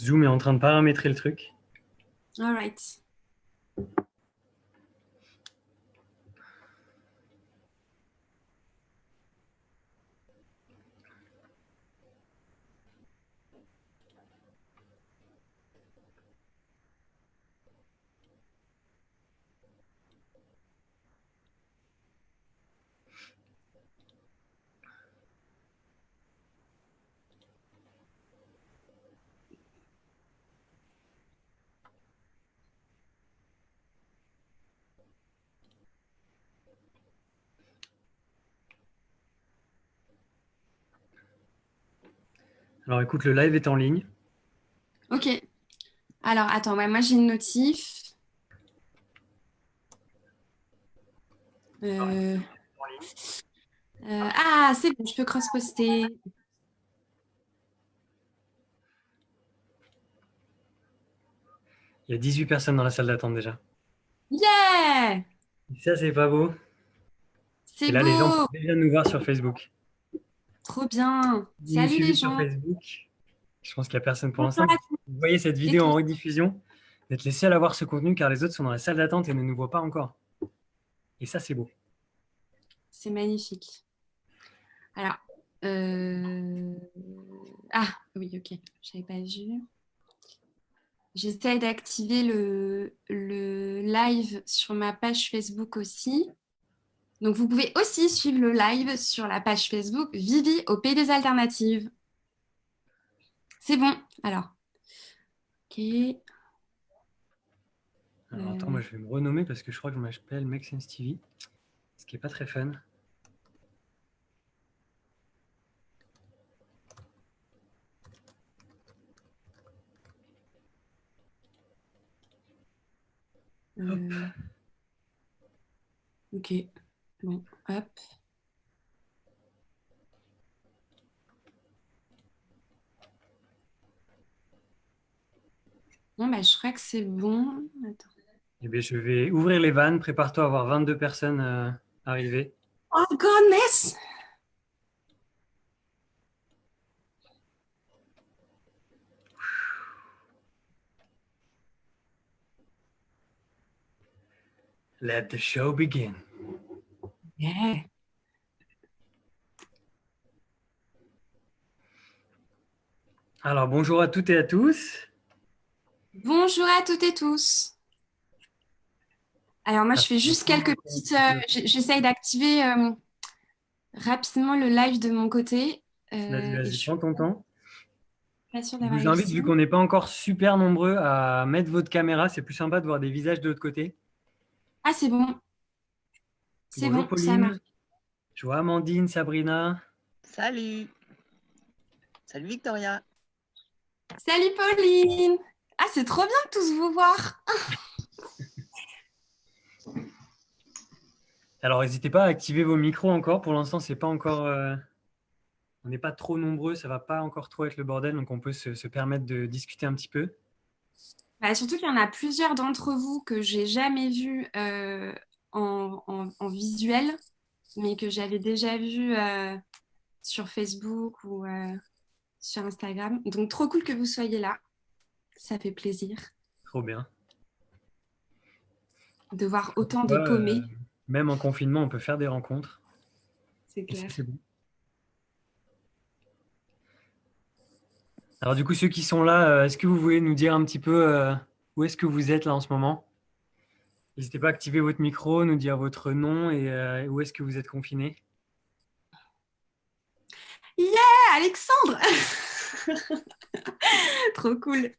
Zoom est en train de paramétrer le truc. All right. Alors écoute, le live est en ligne. Ok. Alors, attends, ouais, moi j'ai une notif. Ah, c'est bon, je peux cross-poster. Il y a 18 personnes dans la salle d'attente déjà. Yeah! Et ça, c'est pas beau. Et C'est là, les gens beau! peuvent déjà nous voir sur Facebook. Trop bien! Vous nous Salut les suivez sur gens! Facebook. Je pense qu'il n'y a personne pour Bonjour l'instant. à Vous voyez cette toutes et vidéo en tous. rediffusion. Vous êtes les seuls à voir ce contenu car les autres sont dans la salle d'attente et ne nous voient pas encore. Et ça, c'est beau. C'est magnifique. Alors, euh, ah oui, ok, je n'avais pas vu. J'essaie d'activer le live sur ma page Facebook aussi. Donc, vous pouvez aussi suivre le live sur la page Facebook Vivi au Pays des Alternatives. C'est bon. Alors, ok. Alors attends, moi je vais me renommer parce que je crois que je m'appelle Make Sense TV, ce qui n'est pas très fun. Ok. Bon, hop. Bon, bah, je crois que c'est bon. Attends. Eh bien, je vais ouvrir les vannes. Prépare-toi à avoir 22 personnes arrivées. Oh, goodness! Let the show begin. Yeah. Alors, bonjour à toutes et à tous. Bonjour à toutes et tous. Alors, moi, je fais juste quelques petites. J'essaye d'activer rapidement le live de mon côté. Vas-y, Et je vas-y, suis prends ton temps. pas sûre Je d'avoir vous invite, vu réussi. qu'on n'est pas encore super nombreux, à mettre votre caméra. C'est plus sympa de voir des visages de l'autre côté. Ah, c'est bon. C'est Bonjour bon, ça marche. Pauline. Je vois Amandine, Sabrina. Salut. Salut Victoria. Salut Pauline! Ah, c'est trop bien de tous vous voir. Alors, n'hésitez pas à activer vos micros encore. Pour l'instant, c'est pas encore. On n'est pas trop nombreux, ça va pas encore trop être le bordel, donc on peut se permettre de discuter un petit peu. Bah, surtout qu'il y en a plusieurs d'entre vous que j'ai jamais vus en visuel, mais que j'avais déjà vu sur Facebook ou sur Instagram. Donc, trop cool que vous soyez là. Ça fait plaisir Trop bien. de voir autant de Ouais, paumés. même en confinement, on peut faire des rencontres. C'est Et ça, clair. c'est bon. Alors du coup, ceux qui sont là, est-ce que vous voulez nous dire un petit peu où est-ce que vous êtes là en ce moment? N'hésitez pas à activer votre micro, nous dire votre nom et où est-ce que vous êtes confiné. Yeah, Alexandre! Trop cool.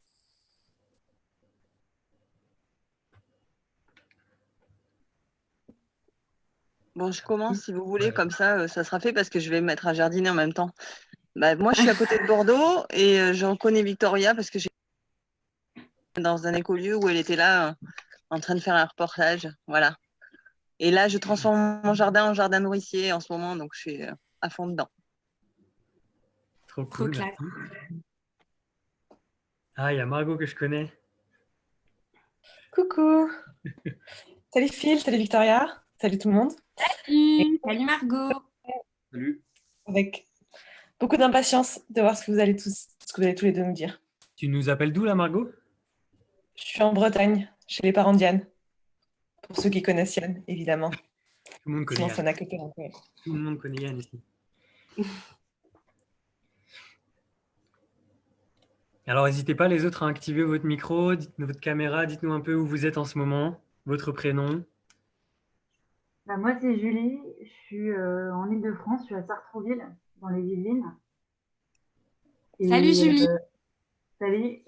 Bon, je commence si vous voulez, comme ça, ça sera fait parce que je vais me mettre à jardiner en même temps. Bah, moi, je suis à côté de Bordeaux et j'en connais Victoria parce que j'ai dans un écolieu où elle était là en train de faire un reportage. Voilà. Et là, je transforme mon jardin en jardin nourricier en ce moment, donc je suis à fond dedans. Trop Trop cool, classe. merci. Ah, il y a Margot que je connais. Coucou. Salut Phil, salut Victoria, salut tout le monde. Salut Margot. Salut. Avec beaucoup d'impatience de voir ce que vous allez tous les deux nous dire. Tu nous appelles d'où là, Margot? Je suis en Bretagne, chez les parents d'Yann. Pour ceux qui connaissent Yann, évidemment. Tout le monde connaît Sinon, Yann. ça n'a que peur. Ouais. Tout le monde connaît Yann ici. Alors, n'hésitez pas les autres à activer votre micro, votre caméra, dites-nous un peu où vous êtes en ce moment, votre prénom. Bah, moi, c'est Julie. Je suis en Île-de-France. Je suis à Sartrouville, dans les Yvelines. Salut Et, Julie. salut.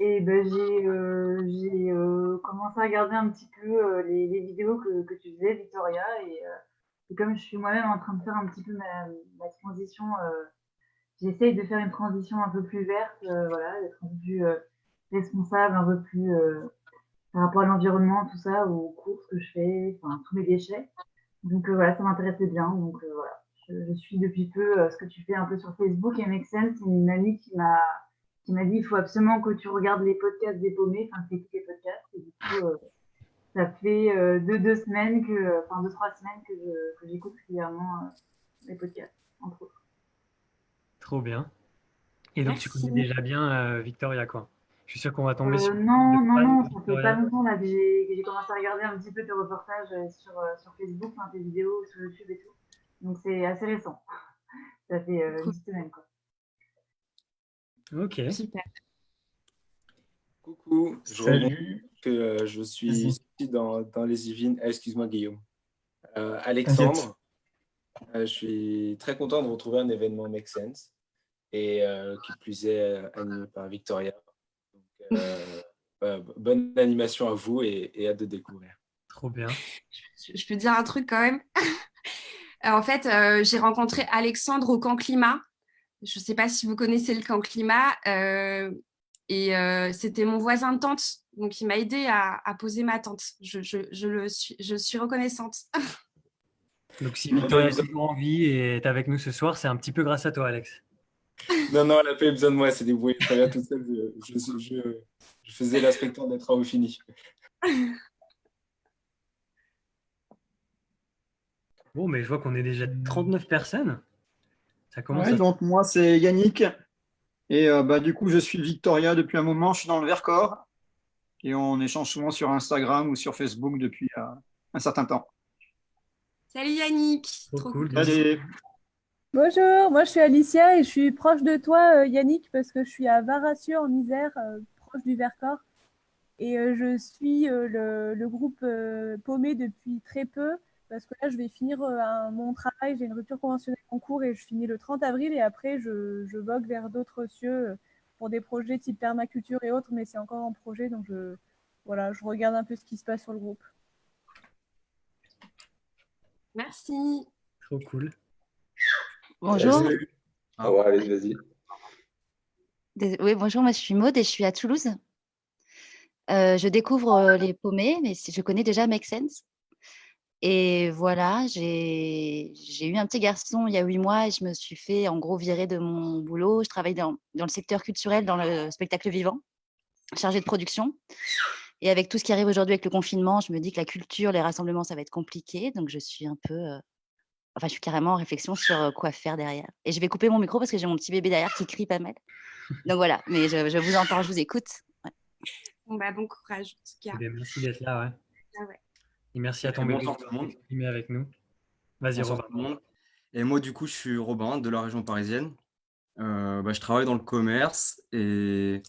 Et ben, j'ai commencé à regarder un petit peu les vidéos que tu faisais, Victoria. Et comme je suis moi-même en train de faire un petit peu ma transition, j'essaye de faire une transition un peu plus verte, voilà, d'être un peu plus responsable, un peu plus par rapport à l'environnement, tout ça, aux courses que je fais, enfin, tous mes déchets. Donc voilà, ça m'intéressait bien. Donc voilà, je suis depuis peu ce que tu fais un peu sur Facebook. Et Make Sense, c'est une amie qui m'a dit il faut absolument que tu regardes les podcasts des paumés, enfin que tu les podcasts. Et du coup, ça fait deux semaines enfin 2-3 semaines que j'écoute régulièrement les podcasts, entre autres. Trop bien. Et donc, tu Merci. connais déjà bien Victoria, quoi. Je suis sûr qu'on va tomber sur Non, de non, fans non, de ça fait pas Victoria. longtemps là que j'ai commencé à regarder un petit peu tes reportages sur Facebook, enfin, tes vidéos sur YouTube et tout. Donc c'est assez récent. Ça fait une Cool. semaine, quoi. Ok. Super. Coucou, je remonte Salut. que je suis Vas-y. ici dans les Yvelines. Ah, excuse-moi, Guillaume. T'inquiète. Alexandre, je suis très content de retrouver un événement Make Sense et qui plus est animé par Victoria. Donc, bonne animation à vous et hâte de découvrir. Trop bien. Je peux dire un truc quand même. En fait, j'ai rencontré Alexandre au Camp Climat. Je ne sais pas si vous connaissez le Camp Climat. C'était mon voisin de tente. Donc, il m'a aidé à poser ma tente. Je suis reconnaissante. Donc, si Victoria est toujours en vie et est avec nous ce soir, c'est un petit peu grâce à toi, Alex. Non, elle n'a pas eu besoin de moi, c'est débrouillé très bien toute seule. Je faisais l'inspecteur des travaux finis. Bon, mais je vois qu'on est déjà 39 personnes. Ça commence Ouais, à... donc moi c'est Yannick et du coup je suis Victoria depuis un moment, je suis dans le Vercors et on échange souvent sur Instagram ou sur Facebook depuis un certain temps. Salut Yannick. Trop Trop cool. cool. Allez, Bonjour, moi je suis Alicia et je suis proche de toi, Yannick, parce que je suis à Varassieux en Isère, proche du Vercors. Et je suis le groupe Paumé depuis très peu, parce que là je vais finir mon travail, j'ai une rupture conventionnelle en cours et je finis le 30 avril et après je vogue vers d'autres cieux pour des projets type permaculture et autres, mais c'est encore en projet, donc voilà, je regarde un peu ce qui se passe sur le groupe. Merci. Trop cool. Bonjour. Ah ouais, allez, vas-y. Oui, bonjour, moi je suis Maude et je suis à Toulouse. Je découvre les paumés, mais je connais déjà Make Sense. Et voilà, j'ai eu un petit garçon il y a 8 mois et je me suis fait en gros virer de mon boulot. Je travaille dans le secteur culturel, dans le spectacle vivant, chargée de production. Et avec tout ce qui arrive aujourd'hui avec le confinement, je me dis que la culture, les rassemblements, ça va être compliqué. Donc je suis un peu... je suis carrément en réflexion sur quoi faire derrière. Et je vais couper mon micro parce que j'ai mon petit bébé derrière qui crie pas mal. Donc voilà, mais je vous entends, je vous écoute. Ouais. Bon courage en tout cas. Eh bien, merci d'être là. Ouais. Ah ouais. Et merci à ton Bonsoir bébé tout le monde. d'exprimer avec nous. Vas-y, Bonsoir Robin. tout le monde. Et moi, du coup, je suis Robin de la région parisienne. Je travaille dans le commerce et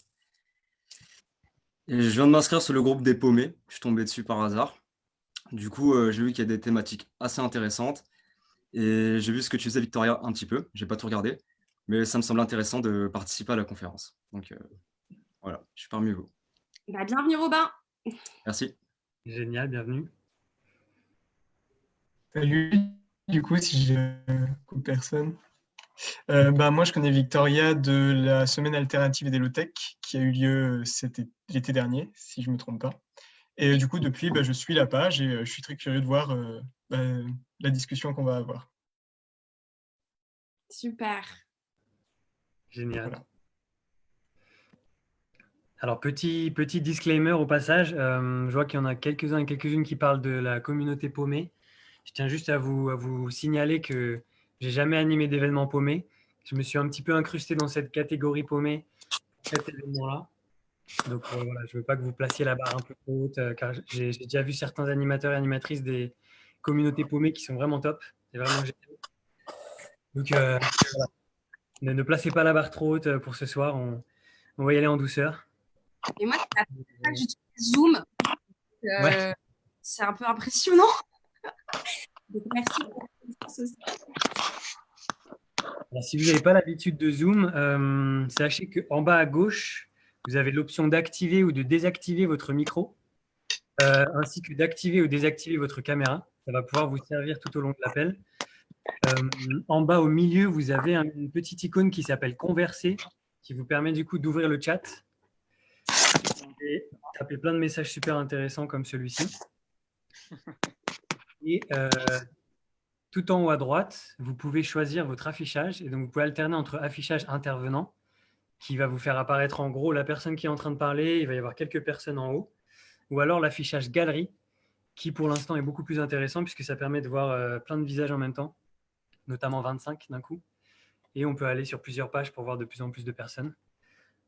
je viens de m'inscrire sur le groupe des paumés. Je suis tombé dessus par hasard. Du coup, j'ai vu qu'il y a des thématiques assez intéressantes et j'ai vu ce que tu faisais, Victoria, un petit peu. J'ai pas tout regardé, mais ça me semble intéressant de participer à la conférence. Donc voilà, je suis parmi vous. Bienvenue Robin. Merci. Génial, bienvenue. salut. Du coup, si je coupe personne. Moi, je connais Victoria de la semaine alternative des low-tech qui a eu lieu l'été dernier, si je ne me trompe pas. Et du coup, depuis, je suis la page et je suis très curieux de voir la discussion qu'on va avoir. Super. Génial. Voilà. Alors, petit disclaimer au passage. Je vois qu'il y en a quelques-uns et quelques-unes qui parlent de la communauté paumée. Je tiens juste à vous signaler que j'ai jamais animé d'événement paumé. Je me suis un petit peu incrusté dans cette catégorie paumée pour cet événement-là. Donc voilà, je ne veux pas que vous placiez la barre un peu trop haute, car j'ai déjà vu certains animateurs et animatrices des communautés paumées qui sont vraiment top. C'est vraiment génial. Donc voilà. Ne placez pas la barre trop haute pour ce soir. On va y aller en douceur. Et moi, c'est la première fois que j'utilise Zoom. Ouais. C'est un peu impressionnant. Donc, merci pour ce Alors, si vous n'avez pas l'habitude de Zoom, sachez qu'en bas à gauche, vous avez l'option d'activer ou de désactiver votre micro, ainsi que d'activer ou désactiver votre caméra. Ça va pouvoir vous servir tout au long de l'appel. En bas au milieu, vous avez une petite icône qui s'appelle Converser, qui vous permet du coup d'ouvrir le chat et taper plein de messages super intéressants comme celui-ci. Et tout en haut à droite, vous pouvez choisir votre affichage. Et donc, vous pouvez alterner entre affichage intervenant, qui va vous faire apparaître en gros la personne qui est en train de parler. Il va y avoir quelques personnes en haut. Ou alors l'affichage galerie, qui pour l'instant est beaucoup plus intéressant puisque ça permet de voir plein de visages en même temps, notamment 25 d'un coup. Et on peut aller sur plusieurs pages pour voir de plus en plus de personnes.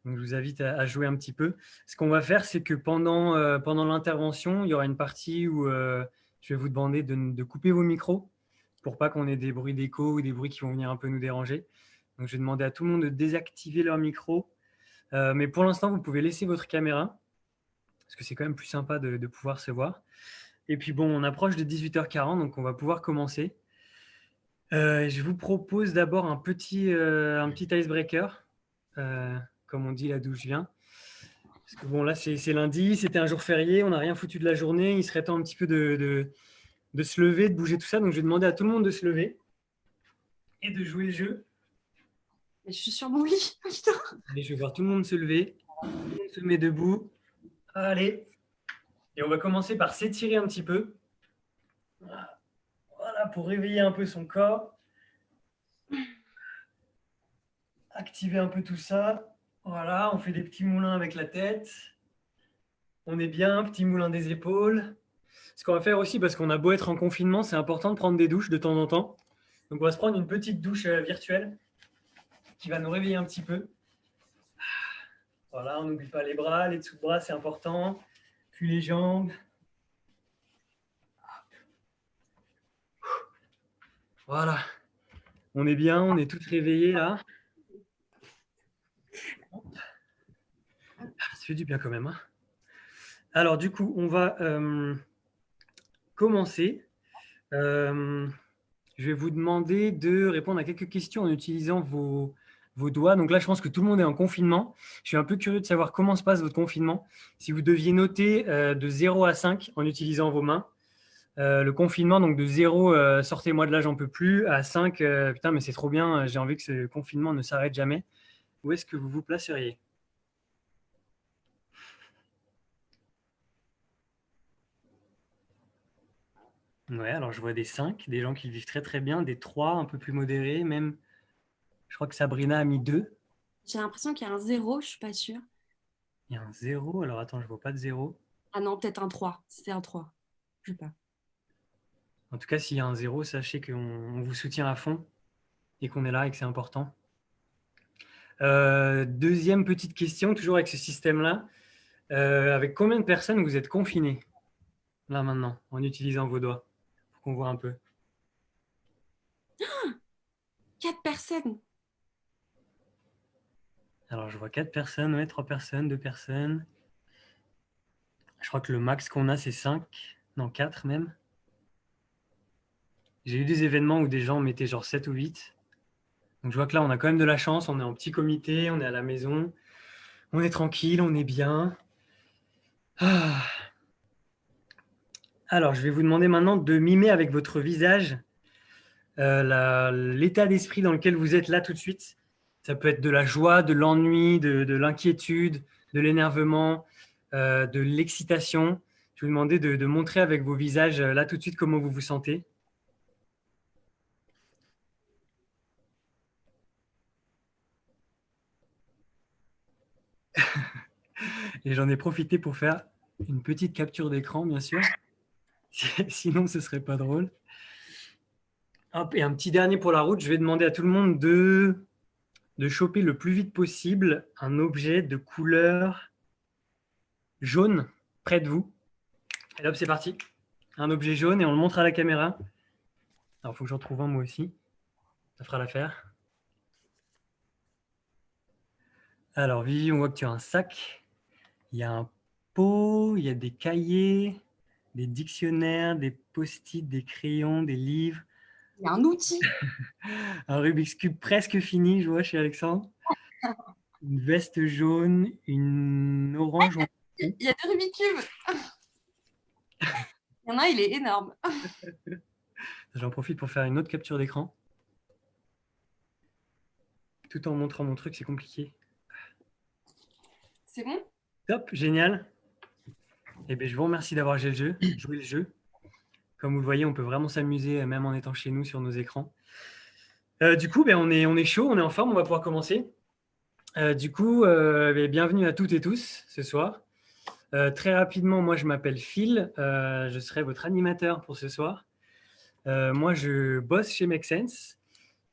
Donc, je vous invite à jouer un petit peu. Ce qu'on va faire, c'est que pendant l'intervention, il y aura une partie où je vais vous demander de couper vos micros pour pas qu'on ait des bruits d'écho ou des bruits qui vont venir un peu nous déranger. Donc, je vais demander à tout le monde de désactiver leur micro. Mais pour l'instant, vous pouvez laisser votre caméra parce que c'est quand même plus sympa de pouvoir se voir. Et puis, bon, on approche de 18h40, donc on va pouvoir commencer. Je vous propose d'abord un petit icebreaker, comme on dit là d'où je viens. Parce que bon, là, c'est lundi, c'était un jour férié, on n'a rien foutu de la journée. Il serait temps un petit peu de se lever, de bouger tout ça. Donc, je vais demander à tout le monde de se lever et de jouer le jeu. Mais je suis sur mon lit. Putain. Allez, je vais voir tout le monde se lever. Tout le monde se met debout. Allez. Et on va commencer par s'étirer un petit peu. Voilà, pour réveiller un peu son corps. Activer un peu tout ça. Voilà, on fait des petits moulins avec la tête. On est bien, petit moulin des épaules. Ce qu'on va faire aussi, parce qu'on a beau être en confinement, c'est important de prendre des douches de temps en temps. Donc, on va se prendre une petite douche virtuelle qui va nous réveiller un petit peu. Voilà, on n'oublie pas les bras, les dessous de bras, c'est important. Puis les jambes. Voilà. On est bien, on est tous réveillés là. Ça fait du bien quand même. Hein. Alors, du coup, on va commencer. Je vais vous demander de répondre à quelques questions en utilisant vos doigts. Donc là, je pense que tout le monde est en confinement. Je suis un peu curieux de savoir comment se passe votre confinement. Si vous deviez noter de 0 à 5 en utilisant vos mains, le confinement, donc de 0, sortez-moi de là, j'en peux plus, à 5, putain, mais c'est trop bien, j'ai envie que ce confinement ne s'arrête jamais. Où est-ce que vous vous placeriez ? Ouais, alors je vois des 5, des gens qui vivent très très bien, des 3 un peu plus modérés, même, je crois que Sabrina a mis 2. J'ai l'impression qu'il y a un 0, je suis pas sûre. Il y a un 0, alors attends, je vois pas de 0. Ah non, peut-être un 3. C'était un 3. Je sais pas. En tout cas, s'il y a un 0, sachez qu'on vous soutient à fond et qu'on est là et que c'est important. Deuxième petite question, toujours avec ce système-là. Avec combien de personnes vous êtes confinés, là maintenant, en utilisant vos doigts, pour qu'on voit un peu? 4 personnes. Alors, je vois 4 personnes, ouais, 3 personnes, 2 personnes. Je crois que le max qu'on a, c'est 5. Non, 4 même. J'ai eu des événements où des gens mettaient genre 7 ou 8. Donc, je vois que là, on a quand même de la chance. On est en petit comité, on est à la maison. On est tranquille, on est bien. Ah. Alors, je vais vous demander maintenant de mimer avec votre visage l'état d'esprit dans lequel vous êtes là tout de suite. Ça peut être de la joie, de l'ennui, de l'inquiétude, de l'énervement, de l'excitation. Je vais vous demander de montrer avec vos visages là tout de suite comment vous vous sentez. Et j'en ai profité pour faire une petite capture d'écran, bien sûr. Sinon, ce ne serait pas drôle. Hop, et un petit dernier pour la route. Je vais demander à tout le monde de choper le plus vite possible un objet de couleur jaune près de vous. Et hop, c'est parti. Un objet jaune et on le montre à la caméra. Alors, il faut que j'en trouve un moi aussi. Ça fera l'affaire. Alors, Vivi, on voit que tu as un sac. Il y a un pot, il y a des cahiers, des dictionnaires, des post-it, des crayons, des livres. Il y a un outil. Un Rubik's Cube presque fini, je vois, chez Alexandre. Une veste jaune, une orange. Il y a des Rubik's Cube. Il y en a un, il est énorme. J'en profite pour faire une autre capture d'écran. Tout en montrant mon truc, c'est compliqué. C'est bon? Top, génial. Eh bien, je vous remercie d'avoir joué le jeu. Comme vous le voyez, on peut vraiment s'amuser, même en étant chez nous sur nos écrans. Du coup, on est chaud, on est en forme, on va pouvoir commencer. Bienvenue à toutes et tous ce soir. Très rapidement, moi, je m'appelle Phil. Je serai votre animateur pour ce soir. Moi, je bosse chez Make Sense.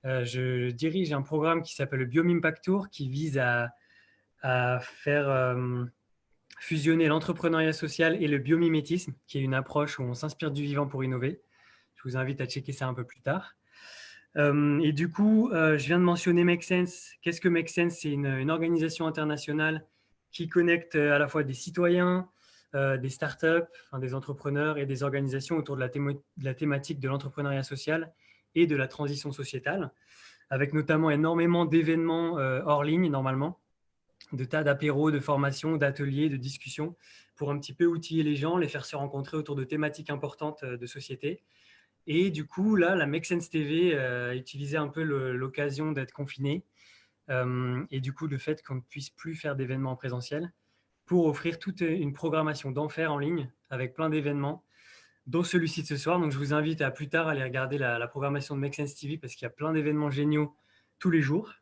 Je dirige un programme qui s'appelle le Biome Impact Tour qui vise à faire fusionner l'entrepreneuriat social et le biomimétisme, qui est une approche où on s'inspire du vivant pour innover. Je vous invite à checker ça un peu plus tard. Je viens de mentionner Make Sense. Qu'est-ce que Make Sense? C'est une organisation internationale qui connecte à la fois des citoyens, des startups, des entrepreneurs et des organisations autour de la thématique de l'entrepreneuriat social et de la transition sociétale, avec notamment énormément d'événements hors ligne normalement, de tas d'apéros, de formations, d'ateliers, de discussions pour un petit peu outiller les gens, les faire se rencontrer autour de thématiques importantes de société. Et du coup, là, la Make Sense TV a utilisé un peu l'occasion d'être confiné et du coup, le fait qu'on ne puisse plus faire d'événements en présentiel pour offrir toute une programmation d'enfer en ligne avec plein d'événements, dont celui-ci de ce soir. Donc, je vous invite à plus tard aller regarder la programmation de Make Sense TV parce qu'il y a plein d'événements géniaux tous les jours.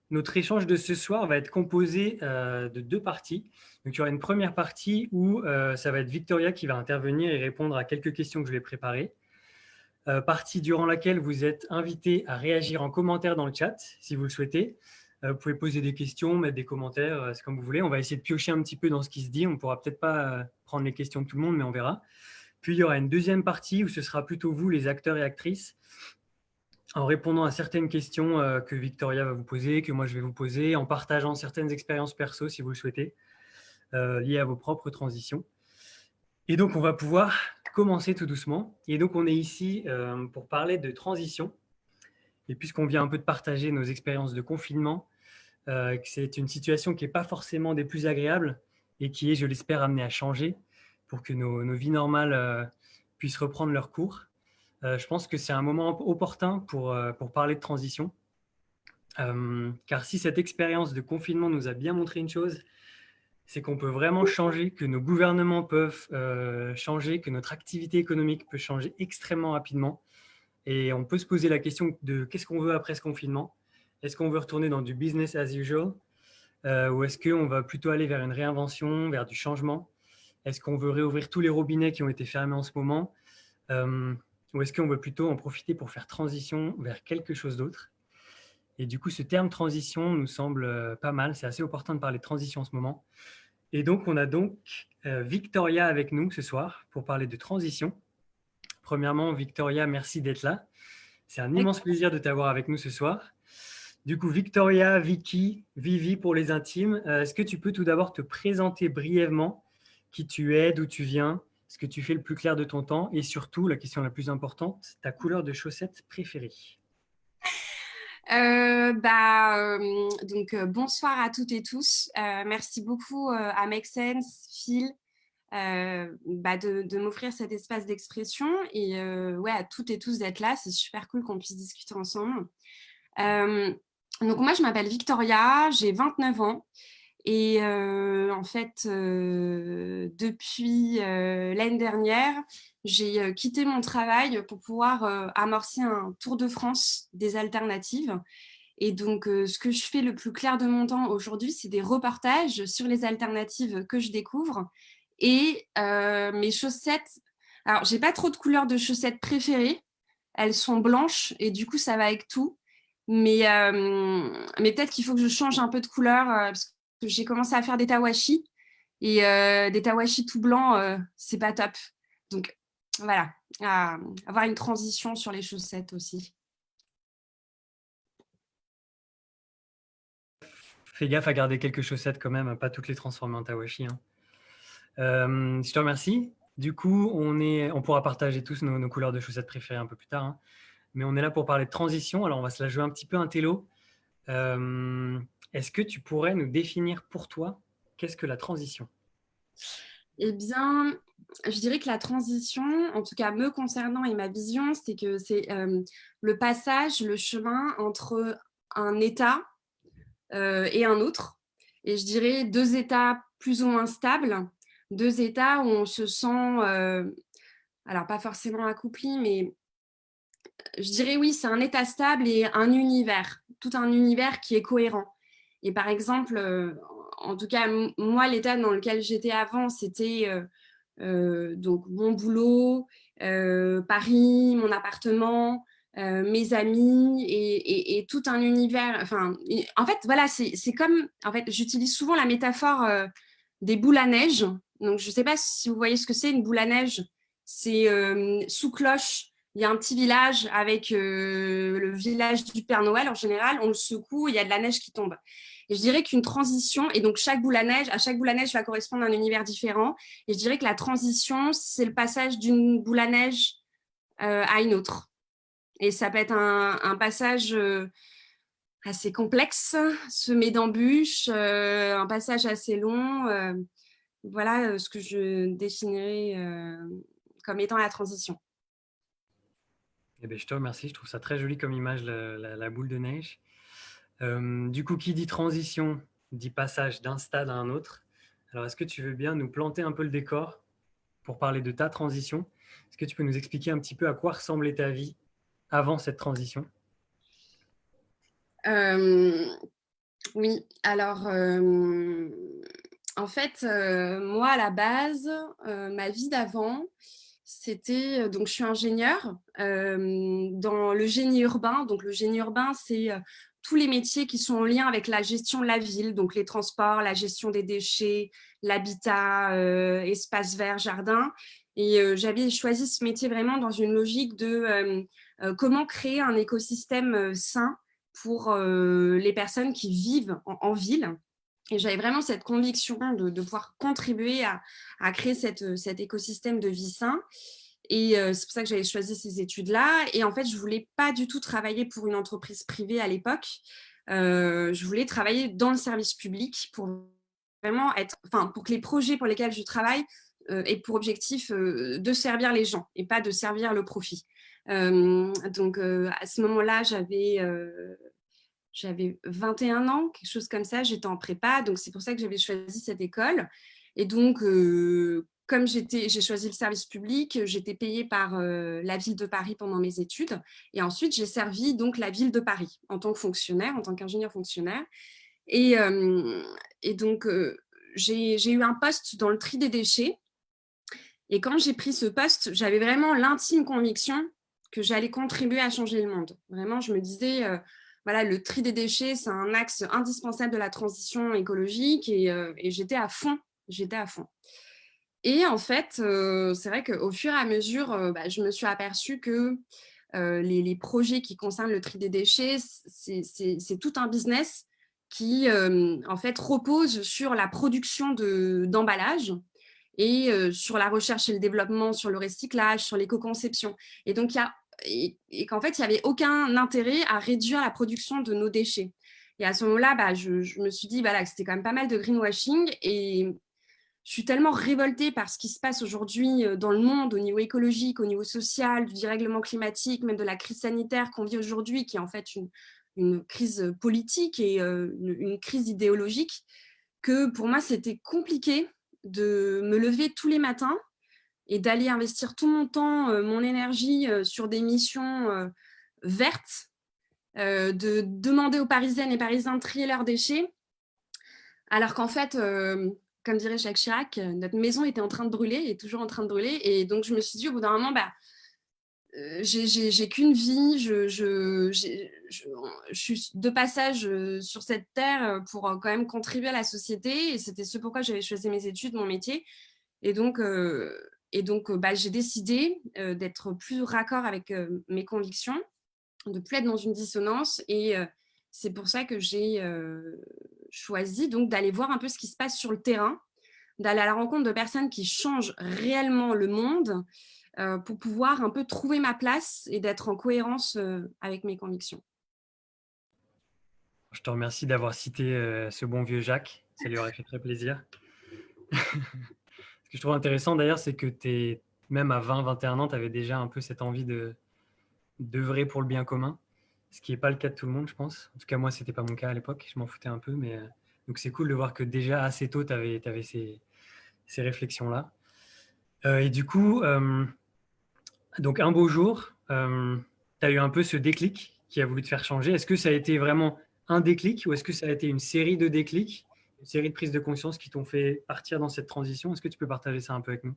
Notre échange de ce soir va être composé de deux parties. Donc, il y aura une première partie où ça va être Victoria qui va intervenir et répondre à quelques questions que je vais préparer. Partie durant laquelle vous êtes invité à réagir en commentaire dans le chat, si vous le souhaitez. Vous pouvez poser des questions, mettre des commentaires, c'est comme vous voulez. On va essayer de piocher un petit peu dans ce qui se dit. On ne pourra peut-être pas prendre les questions de tout le monde, mais on verra. Puis, il y aura une deuxième partie où ce sera plutôt vous, les acteurs et actrices, en répondant à certaines questions que Victoria va vous poser, que moi je vais vous poser, en partageant certaines expériences perso, si vous le souhaitez, liées à vos propres transitions. Et donc, on va pouvoir commencer tout doucement. Et donc, on est ici pour parler de transition. Et puisqu'on vient un peu de partager nos expériences de confinement, que c'est une situation qui n'est pas forcément des plus agréables et qui est, je l'espère, amenée à changer pour que nos vies normales puissent reprendre leur cours. Je pense que c'est un moment opportun pour parler de transition. Car si cette expérience de confinement nous a bien montré une chose, c'est qu'on peut vraiment changer, que nos gouvernements peuvent changer, que notre activité économique peut changer extrêmement rapidement. Et on peut se poser la question de qu'est-ce qu'on veut après ce confinement? Est-ce qu'on veut retourner dans du business as usual ou est-ce qu'on va plutôt aller vers une réinvention, vers du changement? Est-ce qu'on veut réouvrir tous les robinets qui ont été fermés en ce moment ou est-ce qu'on veut plutôt en profiter pour faire transition vers quelque chose d'autre? Et du coup, ce terme transition nous semble pas mal. C'est assez opportun de parler de transition en ce moment. Et donc, on a Victoria avec nous ce soir pour parler de transition. Premièrement, Victoria, merci d'être là. C'est un immense plaisir de t'avoir avec nous ce soir. Du coup, Victoria, Vicky, Vivi pour les intimes, est-ce que tu peux tout d'abord te présenter brièvement qui tu es, d'où tu viens, ce que tu fais le plus clair de ton temps et surtout, la question la plus importante, ta couleur de chaussettes préférée? Bonsoir à toutes et tous. Merci beaucoup à Make Sense, Phil, de m'offrir cet espace d'expression et à toutes et tous d'être là. C'est super cool qu'on puisse discuter ensemble. Donc moi, je m'appelle Victoria, j'ai 29 ans. Et depuis l'année dernière, j'ai quitté mon travail pour pouvoir amorcer un tour de France des alternatives. Et donc, ce que je fais le plus clair de mon temps aujourd'hui, c'est des reportages sur les alternatives que je découvre. Et mes chaussettes, alors, j'ai pas trop de couleurs de chaussettes préférées. Elles sont blanches et du coup, ça va avec tout. Mais peut-être qu'il faut que je change un peu de couleur parce que j'ai commencé à faire des tawashi et des tawashi tout blancs, c'est pas top. Donc voilà, avoir une transition sur les chaussettes aussi. Fais gaffe à garder quelques chaussettes quand même, pas toutes les transformer en tawashi, hein. Je te remercie. Du coup, on pourra partager tous nos couleurs de chaussettes préférées un peu plus tard, hein. Mais on est là pour parler de transition, alors on va se la jouer un petit peu un télo. Est-ce que tu pourrais nous définir pour toi qu'est-ce que la transition? Eh bien, je dirais que la transition, en tout cas me concernant et ma vision, c'est que c'est le passage, le chemin entre un état et un autre. Et je dirais 2 états plus ou moins stables, 2 états où on se sent, alors pas forcément accoupli, mais je dirais oui, c'est un état stable et un univers, tout un univers qui est cohérent. Et par exemple, en tout cas, moi, l'état dans lequel j'étais avant, c'était donc mon boulot, Paris, mon appartement, mes amis et tout un univers. Enfin, en fait, voilà, c'est comme, en fait, j'utilise souvent la métaphore des boules à neige. Donc, je ne sais pas si vous voyez ce que c'est une boule à neige. C'est sous cloche. Il y a un petit village avec le village du Père Noël en général. On le secoue, il y a de la neige qui tombe. Et je dirais qu'une transition, et donc à chaque boule à neige va correspondre à un univers différent. Et je dirais que la transition, c'est le passage d'une boule à neige à une autre. Et ça peut être un passage assez complexe, semé d'embûches, un passage assez long. Voilà ce que je définirais comme étant la transition. Eh bien, je te remercie, je trouve ça très joli comme image, la boule de neige. Du coup, qui dit transition, dit passage d'un stade à un autre. Alors, est-ce que tu veux bien nous planter un peu le décor pour parler de ta transition? Est-ce que tu peux nous expliquer un petit peu à quoi ressemblait ta vie avant cette transition? Oui, alors en fait, moi à la base, ma vie d'avant, c'était donc je suis ingénieure dans le génie urbain. Donc le génie urbain, c'est tous les métiers qui sont en lien avec la gestion de la ville, donc les transports, la gestion des déchets, l'habitat, espace vert, jardin. Et j'avais choisi ce métier vraiment dans une logique de comment créer un écosystème sain pour les personnes qui vivent en ville. Et j'avais vraiment cette conviction de pouvoir contribuer à créer cet écosystème de vie sain. Et c'est pour ça que j'avais choisi ces études-là. Et en fait, je ne voulais pas du tout travailler pour une entreprise privée à l'époque. Je voulais travailler dans le service public pour vraiment pour que les projets pour lesquels je travaille aient pour objectif de servir les gens et pas de servir le profit. Donc, à ce moment-là, j'avais 21 ans, quelque chose comme ça, j'étais en prépa, donc c'est pour ça que j'avais choisi cette école. Et donc, comme j'ai choisi le service public, j'étais payée par la ville de Paris pendant mes études. Et ensuite, j'ai servi donc la ville de Paris en tant que fonctionnaire, en tant qu'ingénieur fonctionnaire. Et donc, j'ai eu un poste dans le tri des déchets. Et quand j'ai pris ce poste, j'avais vraiment l'intime conviction que j'allais contribuer à changer le monde. Vraiment, je me disais, voilà, le tri des déchets, c'est un axe indispensable de la transition écologique et j'étais à fond. J'étais à fond. Et en fait, c'est vrai qu'au fur et à mesure, je me suis aperçue que les projets qui concernent le tri des déchets, c'est tout un business qui, en fait, repose sur la production d'emballages et sur la recherche et le développement, sur le recyclage, sur l'éco-conception. Et donc, et qu'en fait, il n'y avait aucun intérêt à réduire la production de nos déchets. Et à ce moment-là, je me suis dit que c'était quand même pas mal de greenwashing. Et je suis tellement révoltée par ce qui se passe aujourd'hui dans le monde, au niveau écologique, au niveau social, du dérèglement climatique, même de la crise sanitaire qu'on vit aujourd'hui, qui est en fait une crise politique et une crise idéologique, que pour moi, c'était compliqué de me lever tous les matins et d'aller investir tout mon temps, mon énergie sur des missions vertes, de demander aux Parisiennes et Parisiens de trier leurs déchets, alors qu'en fait, comme dirait Jacques Chirac, notre maison était en train de brûler, est toujours en train de brûler. Et donc, je me suis dit, au bout d'un moment, j'ai qu'une vie, je suis de passage sur cette terre pour quand même contribuer à la société, et c'était ce pourquoi j'avais choisi mes études, mon métier. Et donc, bah, j'ai décidé d'être plus raccord avec mes convictions, de plus être dans une dissonance, et c'est pour ça que j'ai choisi donc d'aller voir un peu ce qui se passe sur le terrain, d'aller à la rencontre de personnes qui changent réellement le monde, pour pouvoir un peu trouver ma place et d'être en cohérence avec mes convictions. Je te remercie d'avoir cité ce bon vieux Jacques. Ça lui aurait fait très plaisir. Ce que je trouve intéressant d'ailleurs, c'est que même à 20-21 ans, tu avais déjà un peu cette envie d'œuvrer pour le bien commun, ce qui n'est pas le cas de tout le monde, je pense. En tout cas, moi, ce n'était pas mon cas à l'époque. Je m'en foutais un peu. Donc, c'est cool de voir que déjà assez tôt, tu avais ces réflexions-là. Et du coup, donc un beau jour, tu as eu un peu ce déclic qui a voulu te faire changer. Est-ce que ça a été vraiment un déclic ou est-ce que ça a été une série de déclics, une série de prises de conscience qui t'ont fait partir dans cette transition? Est-ce que tu peux partager ça un peu avec nous?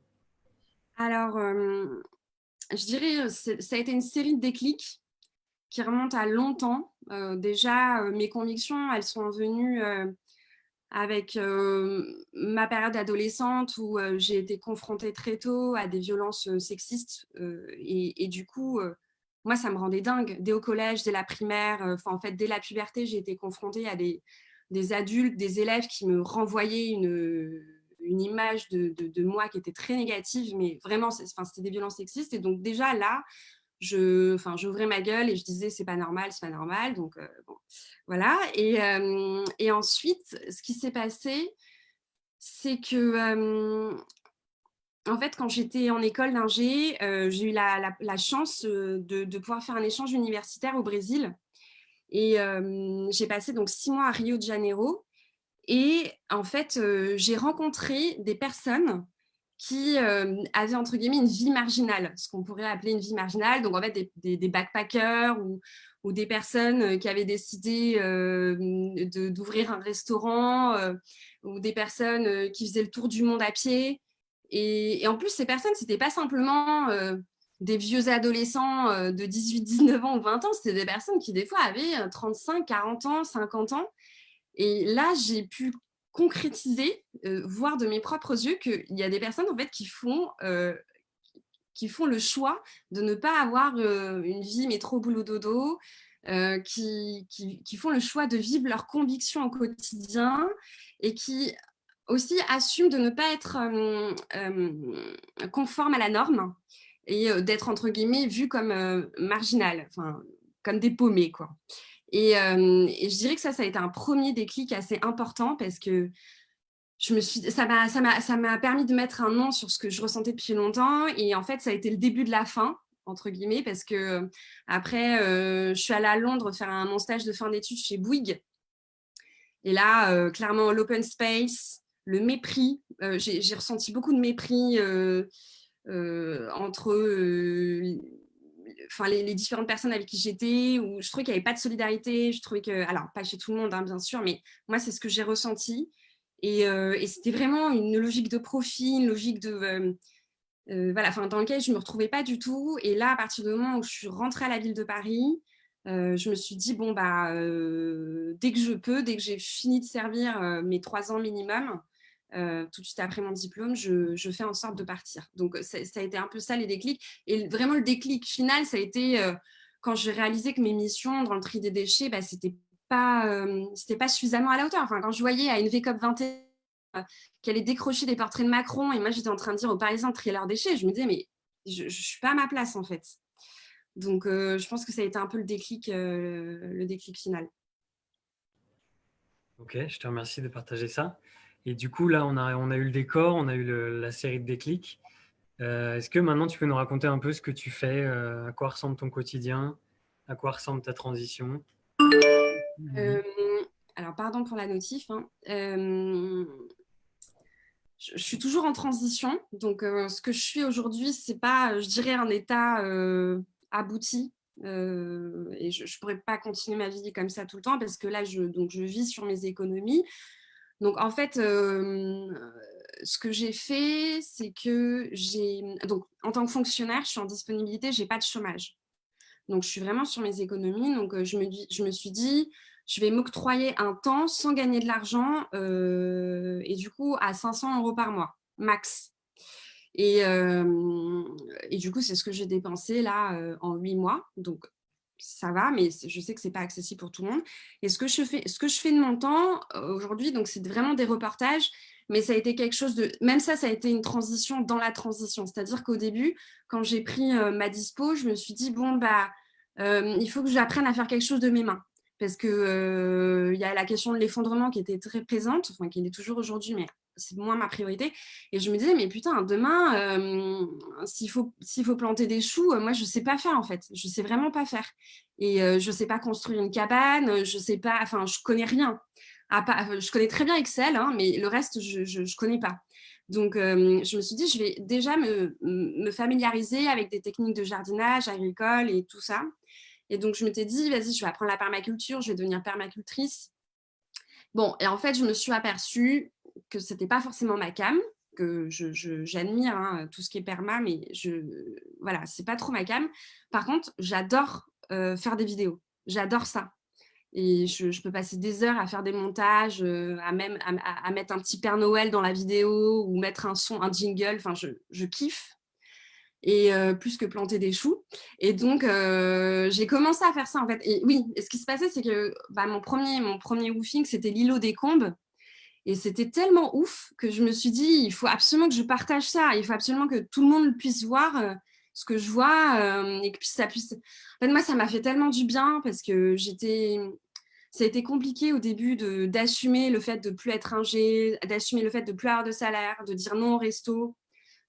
Alors, je dirais ça a été une série de déclics qui remontent à longtemps. Déjà, mes convictions, elles sont venues avec ma période adolescente où j'ai été confrontée très tôt à des violences sexistes. Et du coup, moi, ça me rendait dingue. Dès au collège, dès la primaire, en fait, dès la puberté, j'ai été confrontée à des adultes, des élèves qui me renvoyaient une image de moi qui était très négative, mais vraiment, c'était des violences sexistes. Et donc déjà là, j'ouvrais ma gueule et je disais c'est pas normal, donc bon, voilà. Et ensuite, ce qui s'est passé, c'est que en fait, quand j'étais en école d'ingé, j'ai eu la chance de pouvoir faire un échange universitaire au Brésil, et j'ai passé donc 6 mois à Rio de Janeiro. Et en fait, j'ai rencontré des personnes qui avaient, entre guillemets, une vie marginale, ce qu'on pourrait appeler une vie marginale. Donc, en fait, des backpackers ou des personnes qui avaient décidé d'ouvrir un restaurant, ou des personnes qui faisaient le tour du monde à pied. Et en plus, ces personnes, ce n'étaient pas simplement des vieux adolescents de 18, 19 ans ou 20 ans, c'était des personnes qui, des fois, avaient 35, 40 ans, 50 ans. Et là, j'ai pu concrétiser, voir de mes propres yeux qu'il y a des personnes en fait qui font le choix de ne pas avoir une vie métro boulot dodo, qui font le choix de vivre leurs convictions au quotidien et qui aussi assument de ne pas être conforme à la norme et d'être entre guillemets vu comme marginal, enfin comme des paumés quoi. Et je dirais que ça a été un premier déclic assez important parce que ça m'a permis de mettre un nom sur ce que je ressentais depuis longtemps. Et en fait, ça a été le début de la fin, entre guillemets, parce que après, je suis allée à Londres faire mon stage de fin d'études chez Bouygues. Et là, clairement, l'open space, le mépris, j'ai ressenti beaucoup de mépris entre les différentes personnes avec qui j'étais, où je trouvais qu'il n'y avait pas de solidarité. Je trouvais que, alors pas chez tout le monde, hein, bien sûr, mais moi, c'est ce que j'ai ressenti. Et c'était vraiment une logique de profit, une logique de dans laquelle je ne me retrouvais pas du tout. Et là, à partir du moment où je suis rentrée à la ville de Paris, je me suis dit, bon, dès que je peux, dès que j'ai fini de servir mes 3 ans minimum, tout de suite après mon diplôme, je fais en sorte de partir. Donc, ça a été un peu ça, les déclics. Et vraiment, le déclic final, ça a été quand j'ai réalisé que mes missions dans le tri des déchets, c'était pas suffisamment à la hauteur. Enfin, quand je voyais à une VCOP 21 qu'elle allait décrocher des portraits de Macron, et moi, j'étais en train de dire aux Parisiens de trier leurs déchets, je me disais, mais je ne suis pas à ma place, en fait. Donc, je pense que ça a été un peu le déclic final. Ok, je te remercie de partager ça. Et du coup, là, on a eu le décor, on a eu la série de déclics. Est-ce que maintenant, tu peux nous raconter un peu ce que tu fais, à quoi ressemble ton quotidien, à quoi ressemble ta transition? Alors, pardon pour la notif, hein. Je suis toujours en transition. Donc, ce que je suis aujourd'hui, c'est pas, je dirais, un état abouti. Et je ne pourrais pas continuer ma vie comme ça tout le temps parce que là, je vis sur mes économies. Donc, en fait, ce que j'ai fait, c'est que donc en tant que fonctionnaire, je suis en disponibilité, j'ai pas de chômage. Donc, je suis vraiment sur mes économies. Donc, je me suis dit, je vais m'octroyer un temps sans gagner de l'argent et du coup, à 500 € par mois, max. Et du coup, c'est ce que j'ai dépensé là en 8 mois. Donc, ça va, mais je sais que c'est pas accessible pour tout le monde. Et ce que je fais de mon temps aujourd'hui, donc c'est vraiment des reportages, mais ça a été quelque chose de... Même ça a été une transition dans la transition. C'est-à-dire qu'au début, quand j'ai pris ma dispo, je me suis dit, bon, il faut que j'apprenne à faire quelque chose de mes mains. Parce que y a la question de l'effondrement qui était très présente, enfin qui est toujours aujourd'hui, mais c'est moins ma priorité. Et je me disais, mais putain, demain, s'il faut planter des choux, moi, je ne sais pas faire, en fait. Je ne sais vraiment pas faire. Et je ne sais pas construire une cabane, je sais pas, enfin, je ne connais rien. Je connais très bien Excel, hein, mais le reste, je ne connais pas. Donc, je me suis dit, je vais déjà me familiariser avec des techniques de jardinage agricole et tout ça. Et donc, je m'étais dit, vas-y, je vais apprendre la permaculture, je vais devenir permacultrice. Bon, et en fait, je me suis aperçue que ce n'était pas forcément ma came, que j'admire hein, tout ce qui est perma, mais voilà, c'est pas trop ma came. Par contre, j'adore faire des vidéos. J'adore ça. Et je peux passer des heures à faire des montages, à mettre un petit Père Noël dans la vidéo ou mettre un son, un jingle. Enfin, je kiffe. Et plus que planter des choux. Et donc, j'ai commencé à faire ça, en fait. Et oui, et ce qui se passait, c'est que mon premier woofing, c'était l'îlot des Combes. Et c'était tellement ouf que je me suis dit, il faut absolument que je partage ça. Il faut absolument que tout le monde puisse voir ce que je vois et que ça puisse... En fait, moi, ça m'a fait tellement du bien parce que ça a été compliqué au début d'assumer le fait de ne plus être ingé, d'assumer le fait de ne plus avoir de salaire, de dire non au resto,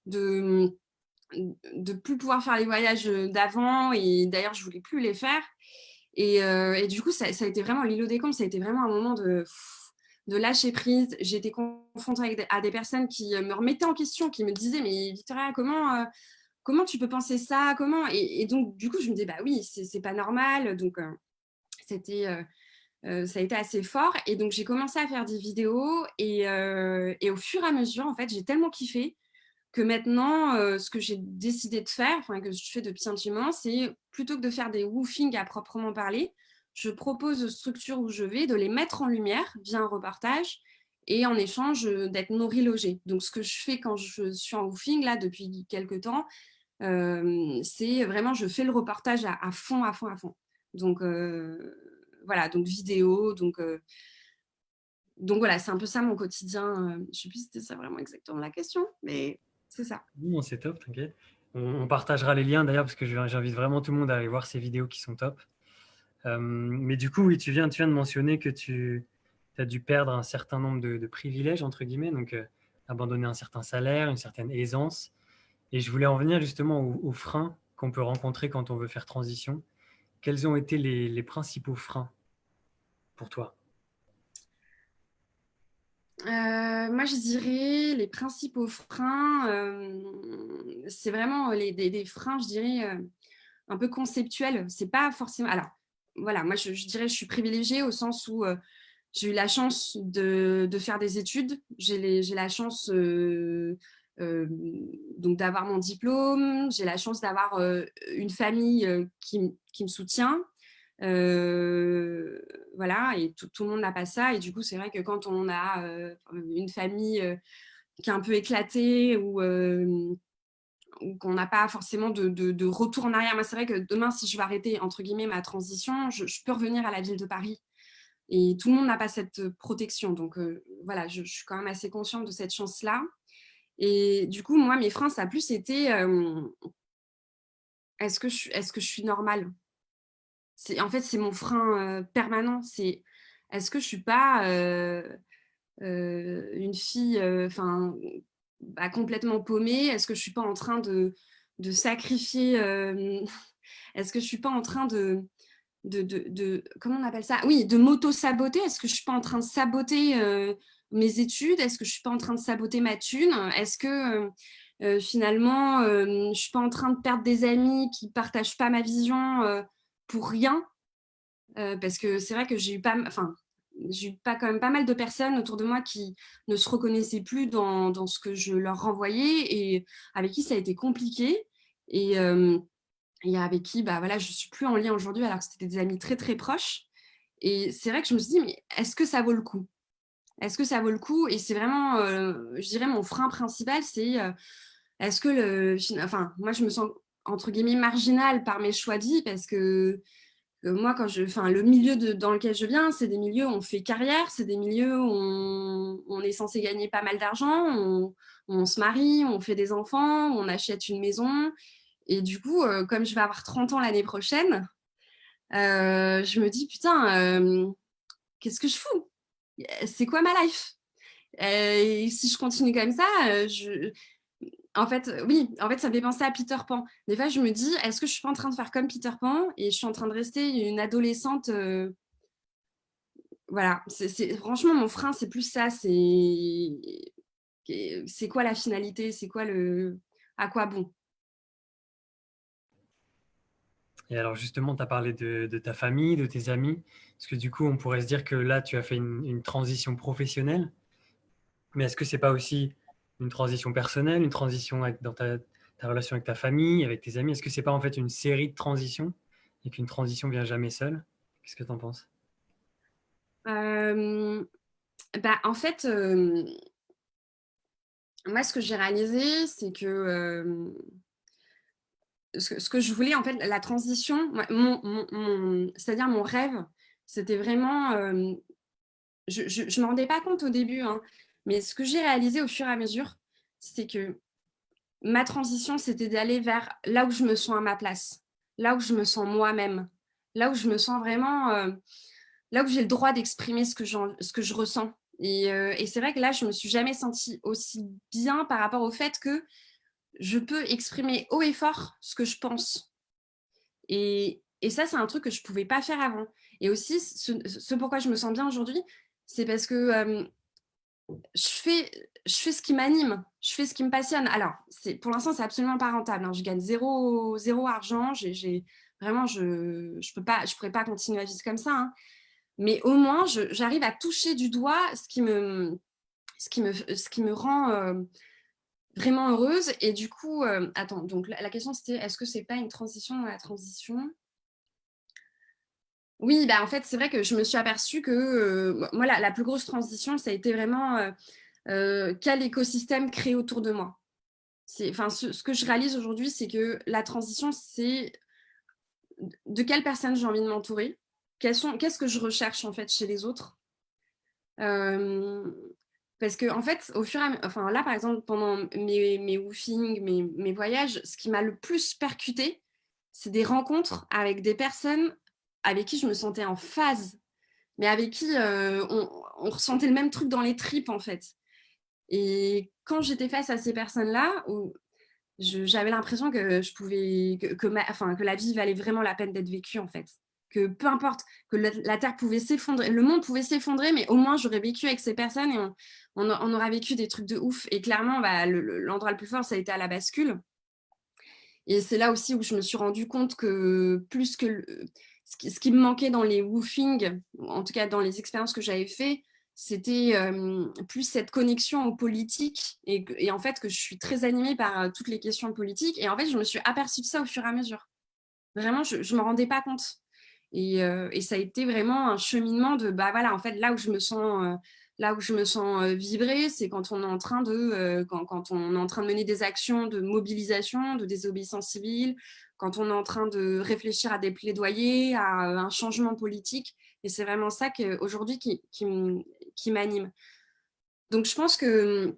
de plus pouvoir faire les voyages d'avant. Et d'ailleurs, je voulais plus les faire. Et du coup, ça a été vraiment l'îlot des Combes, ça a été vraiment un moment de lâcher prise. J'ai été confrontée à des personnes qui me remettaient en question, qui me disaient, mais Victoria, comment tu peux penser ça? Comment et donc, du coup, je me disais, bah oui, c'est pas normal. Donc, ça a été assez fort. Et donc, j'ai commencé à faire des vidéos. Et au fur et à mesure, en fait, j'ai tellement kiffé que maintenant, ce que j'ai décidé de faire, enfin que je fais depuis un petit moment, c'est plutôt que de faire des woofings à proprement parler, je propose aux structures où je vais de les mettre en lumière via un reportage et en échange d'être nourri logé. Donc, ce que je fais quand je suis en woofing, là, depuis quelques temps, c'est vraiment, je fais le reportage à fond, à fond, à fond. Donc, voilà, donc vidéo, donc voilà, c'est un peu ça mon quotidien. Je ne sais plus si c'était ça vraiment exactement la question, mais c'est ça. Non, c'est top, t'inquiète. On partagera les liens d'ailleurs parce que j'invite vraiment tout le monde à aller voir ces vidéos qui sont top. Mais du coup, oui, tu viens de mentionner que tu as dû perdre un certain nombre de privilèges, entre guillemets, donc abandonner un certain salaire, une certaine aisance. Et je voulais en venir justement aux freins qu'on peut rencontrer quand on veut faire transition. Quels ont été les principaux freins pour toi? Moi, je dirais les principaux freins, c'est vraiment des freins, je dirais, un peu conceptuels. C'est pas forcément. Alors, voilà, moi, je dirais, je suis privilégiée au sens où j'ai eu la chance de faire des études. J'ai la chance donc d'avoir mon diplôme. J'ai la chance d'avoir une famille qui me soutient. Voilà, et tout le monde n'a pas ça. Et du coup, c'est vrai que quand on a une famille qui est un peu éclatée ou qu'on n'a pas forcément de retour en arrière. Moi, c'est vrai que demain, si je veux arrêter, entre guillemets, ma transition, je peux revenir à la ville de Paris. Et tout le monde n'a pas cette protection. Donc, voilà, je suis quand même assez consciente de cette chance-là. Et du coup, moi, mes freins, ça a plus été est-ce que je suis normale? En fait, c'est mon frein permanent. C'est est-ce que je suis pas une fille complètement paumée? Est-ce que je suis pas en train de sacrifier est-ce que je suis pas en train comment on appelle ça? Oui, de m'auto-saboter. Est-ce que je suis pas en train de saboter mes études? Est-ce que je suis pas en train de saboter ma thune? Est-ce que finalement je suis pas en train de perdre des amis qui partagent pas ma vision pour rien? Parce que c'est vrai que j'ai eu pas, enfin, j'ai eu quand même pas mal de personnes autour de moi qui ne se reconnaissaient plus dans ce que je leur renvoyais et avec qui ça a été compliqué. Et avec qui voilà, je ne suis plus en lien aujourd'hui alors que c'était des amis très très proches. Et c'est vrai que je me suis dit, mais est-ce que ça vaut le coup? Est-ce que ça vaut le coup? Et c'est vraiment, je dirais, mon frein principal, c'est est-ce que enfin, moi, je me sens entre guillemets marginale par mes choix de vie parce que moi, le milieu dans lequel je viens, c'est des milieux où on fait carrière, c'est des milieux où on est censé gagner pas mal d'argent, on se marie, on fait des enfants, on achète une maison. Et du coup, comme je vais avoir 30 ans l'année prochaine, je me dis, putain, qu'est-ce que je fous? C'est quoi ma life? Et si je continue comme ça, en fait, oui, en fait, ça me fait penser à Peter Pan. Des fois, je me dis, est-ce que je suis pas en train de faire comme Peter Pan et je suis en train de rester une adolescente voilà, franchement, mon frein, c'est plus ça. C'est quoi la finalité? C'est quoi à quoi bon? Et alors justement, tu as parlé de ta famille, de tes amis. Parce que du coup, on pourrait se dire que là, tu as fait une transition professionnelle. Mais est-ce que c'est pas aussi une transition personnelle, une transition dans ta relation avec ta famille, avec tes amis? Est-ce que c'est pas en fait une série de transitions et qu'une transition vient jamais seule? Qu'est-ce que tu en penses? En fait, moi, ce que j'ai réalisé, c'est que ce que je voulais, en fait, la transition, c'est-à-dire mon rêve, c'était vraiment, je ne me rendais pas compte au début, hein, mais ce que j'ai réalisé au fur et à mesure, c'est que ma transition, c'était d'aller vers là où je me sens à ma place, là où je me sens moi-même, là où je me sens vraiment, là où j'ai le droit d'exprimer ce que je ressens. Et c'est vrai que là, je me suis jamais sentie aussi bien par rapport au fait que je peux exprimer haut et fort ce que je pense. Et ça, c'est un truc que je ne pouvais pas faire avant. Et aussi, ce pourquoi je me sens bien aujourd'hui, c'est parce que je fais ce qui m'anime, je fais ce qui me passionne. Alors, pour l'instant, c'est absolument pas rentable, hein. Je gagne zéro argent. Vraiment, je ne pourrais pas continuer à vivre comme ça, hein. Mais au moins, j'arrive à toucher du doigt ce qui me rend vraiment heureuse. Et du coup, attends, donc la question c'était, est-ce que c'est pas une transition dans la transition? Oui, en fait, c'est vrai que je me suis aperçue que moi, la plus grosse transition, ça a été vraiment quel écosystème créer autour de moi. Ce que je réalise aujourd'hui, c'est que la transition, c'est de quelle personne j'ai envie de m'entourer, qu'est-ce que je recherche en fait chez les autres. Parce que en fait, au fur et à mesure, enfin là par exemple, pendant mes woofings, mes voyages, ce qui m'a le plus percuté, c'est des rencontres avec des personnes avec qui je me sentais en phase, mais avec qui on ressentait le même truc dans les tripes en fait. Et quand j'étais face à ces personnes-là, j'avais l'impression que je pouvais que la vie valait vraiment la peine d'être vécue en fait, que peu importe, que la terre pouvait s'effondrer, le monde pouvait s'effondrer, mais au moins j'aurais vécu avec ces personnes et on aura vécu des trucs de ouf. Et clairement, l'endroit le plus fort, ça a été à la bascule. Et c'est là aussi où je me suis rendu compte que plus que ce qui me manquait dans les woofings, en tout cas dans les expériences que j'avais fait, c'était plus cette connexion aux politiques et en fait que je suis très animée par toutes les questions politiques. Et en fait, je me suis aperçue de ça au fur et à mesure. Vraiment, je ne me rendais pas compte. Et ça a été vraiment un cheminement de, voilà, en fait, là où je me sens vibrer, c'est quand on est en train quand on est en train de mener des actions de mobilisation, de désobéissance civile, quand on est en train de réfléchir à des plaidoyers, à un changement politique. Et c'est vraiment ça aujourd'hui qui m'anime. Donc, je pense que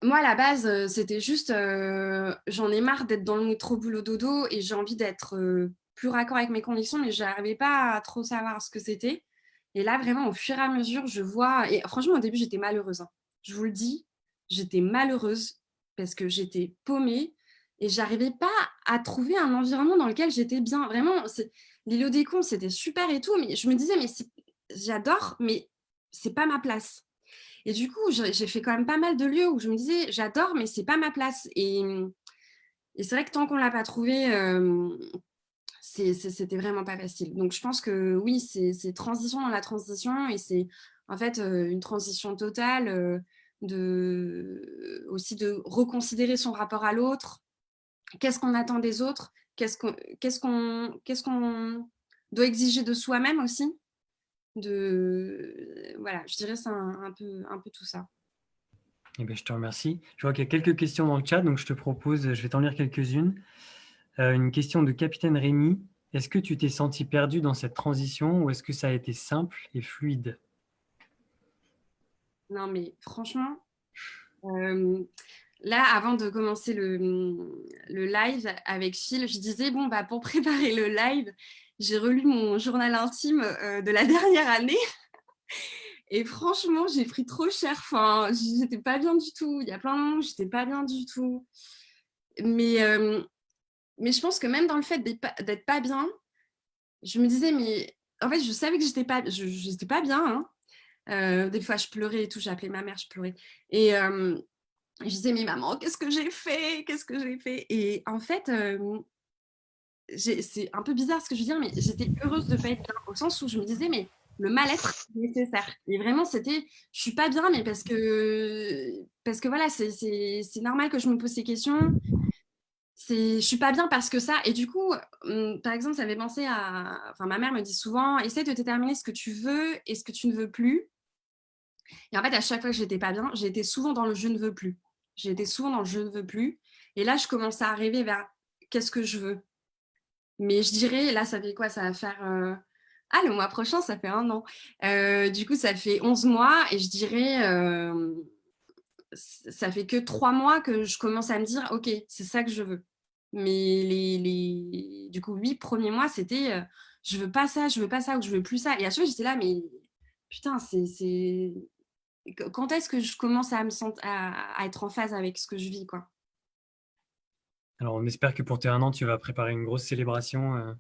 moi, à la base, c'était juste, j'en ai marre d'être dans le métro boulot dodo et j'ai envie d'être plus raccord avec mes convictions, mais je n'arrivais pas à trop savoir ce que c'était. Et là, vraiment, au fur et à mesure, je vois. Et franchement, au début, j'étais malheureuse, hein. Je vous le dis, j'étais malheureuse parce que j'étais paumée et j'arrivais pas à trouver un environnement dans lequel j'étais bien. Vraiment, l'îlot des cons, c'était super et tout, mais je me disais, mais j'adore, mais c'est pas ma place. Et du coup, j'ai fait quand même pas mal de lieux où je me disais, j'adore, mais c'est pas ma place. Et c'est vrai que tant qu'on l'a pas trouvé, c'était vraiment pas facile. Donc, je pense que oui, c'est transition dans la transition et c'est en fait une transition totale aussi de reconsidérer son rapport à l'autre. Qu'est-ce qu'on attend des autres? Qu'est-ce qu'on doit exiger de soi-même aussi? Voilà, je dirais c'est un peu tout ça. Eh ben, je te remercie. Je vois qu'il y a quelques questions dans le chat, donc je te propose, je vais t'en lire quelques-unes. Une question de Capitaine Rémi. Est-ce que tu t'es senti perdu dans cette transition ou est-ce que ça a été simple et fluide? Non, mais franchement, là, avant de commencer le live avec Phil, je disais, bon, bah, pour préparer le live, j'ai relu mon journal intime de la dernière année. Et franchement, j'ai pris trop cher. Enfin, j'étais pas bien du tout. Il y a plein de moments où j'étais pas bien du tout. Mais je pense que même dans le fait d'être pas bien, je me disais, mais en fait, je savais que j'étais pas bien. Hein. Des fois, je pleurais et tout. J'appelais ma mère, je pleurais. Et je disais, mais maman, qu'est-ce que j'ai fait? Qu'est-ce que j'ai fait? Et en fait, c'est un peu bizarre ce que je veux dire, mais j'étais heureuse de pas être bien, au sens où je me disais, mais le mal-être est nécessaire. Et vraiment, c'était, je suis pas bien, mais parce que voilà, c'est normal que je me pose ces questions. Je suis pas bien parce que ça. Et du coup, par exemple, ça m'avait pensé à, enfin, ma mère me dit souvent, essaie de déterminer ce que tu veux et ce que tu ne veux plus. Et en fait, à chaque fois que j'étais pas bien, j'étais souvent dans le je ne veux plus. J'étais souvent dans le je ne veux plus. Et là, je commençais à arriver vers qu'est-ce que je veux. Mais je dirais, là, ça fait quoi? Ça va faire... Ah, le mois prochain, ça fait 1 an. Du coup, ça fait 11 mois. Et je dirais, ça fait que 3 mois que je commence à me dire, OK, c'est ça que je veux. Mais du coup, 8 premiers mois, c'était, je veux pas ça, je veux pas ça, ou je veux plus ça. Et à chaque fois, j'étais là, mais putain, quand est-ce que je commence à me sentir, à être en phase avec ce que je vis, quoi? Alors, on espère que pour tes 1 an, tu vas préparer une grosse célébration,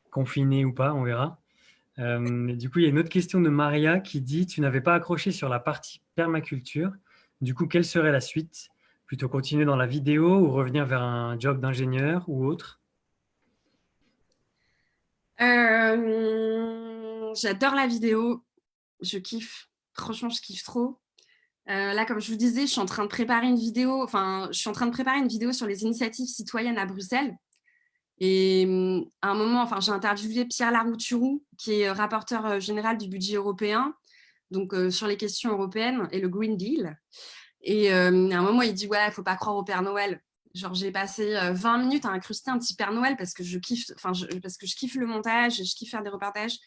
confinée ou pas, on verra. Et du coup, il y a une autre question de Maria qui dit, tu n'avais pas accroché sur la partie permaculture. Du coup, quelle serait la suite? Plutôt continuer dans la vidéo ou revenir vers un job d'ingénieur ou autre? J'adore la vidéo. Je kiffe. Franchement, je kiffe trop. Là, comme je vous disais, je suis en train de préparer une vidéo. Enfin, je suis en train de préparer une vidéo sur les initiatives citoyennes à Bruxelles. Et à un moment, enfin, j'ai interviewé Pierre Larouturou, qui est rapporteur général du budget européen, donc sur les questions européennes et le Green Deal. Et à un moment, il dit ouais, faut pas croire au Père Noël. Genre, j'ai passé 20 minutes à incruster un petit Père Noël parce que je kiffe, parce que je kiffe le montage, je kiffe faire des reportages.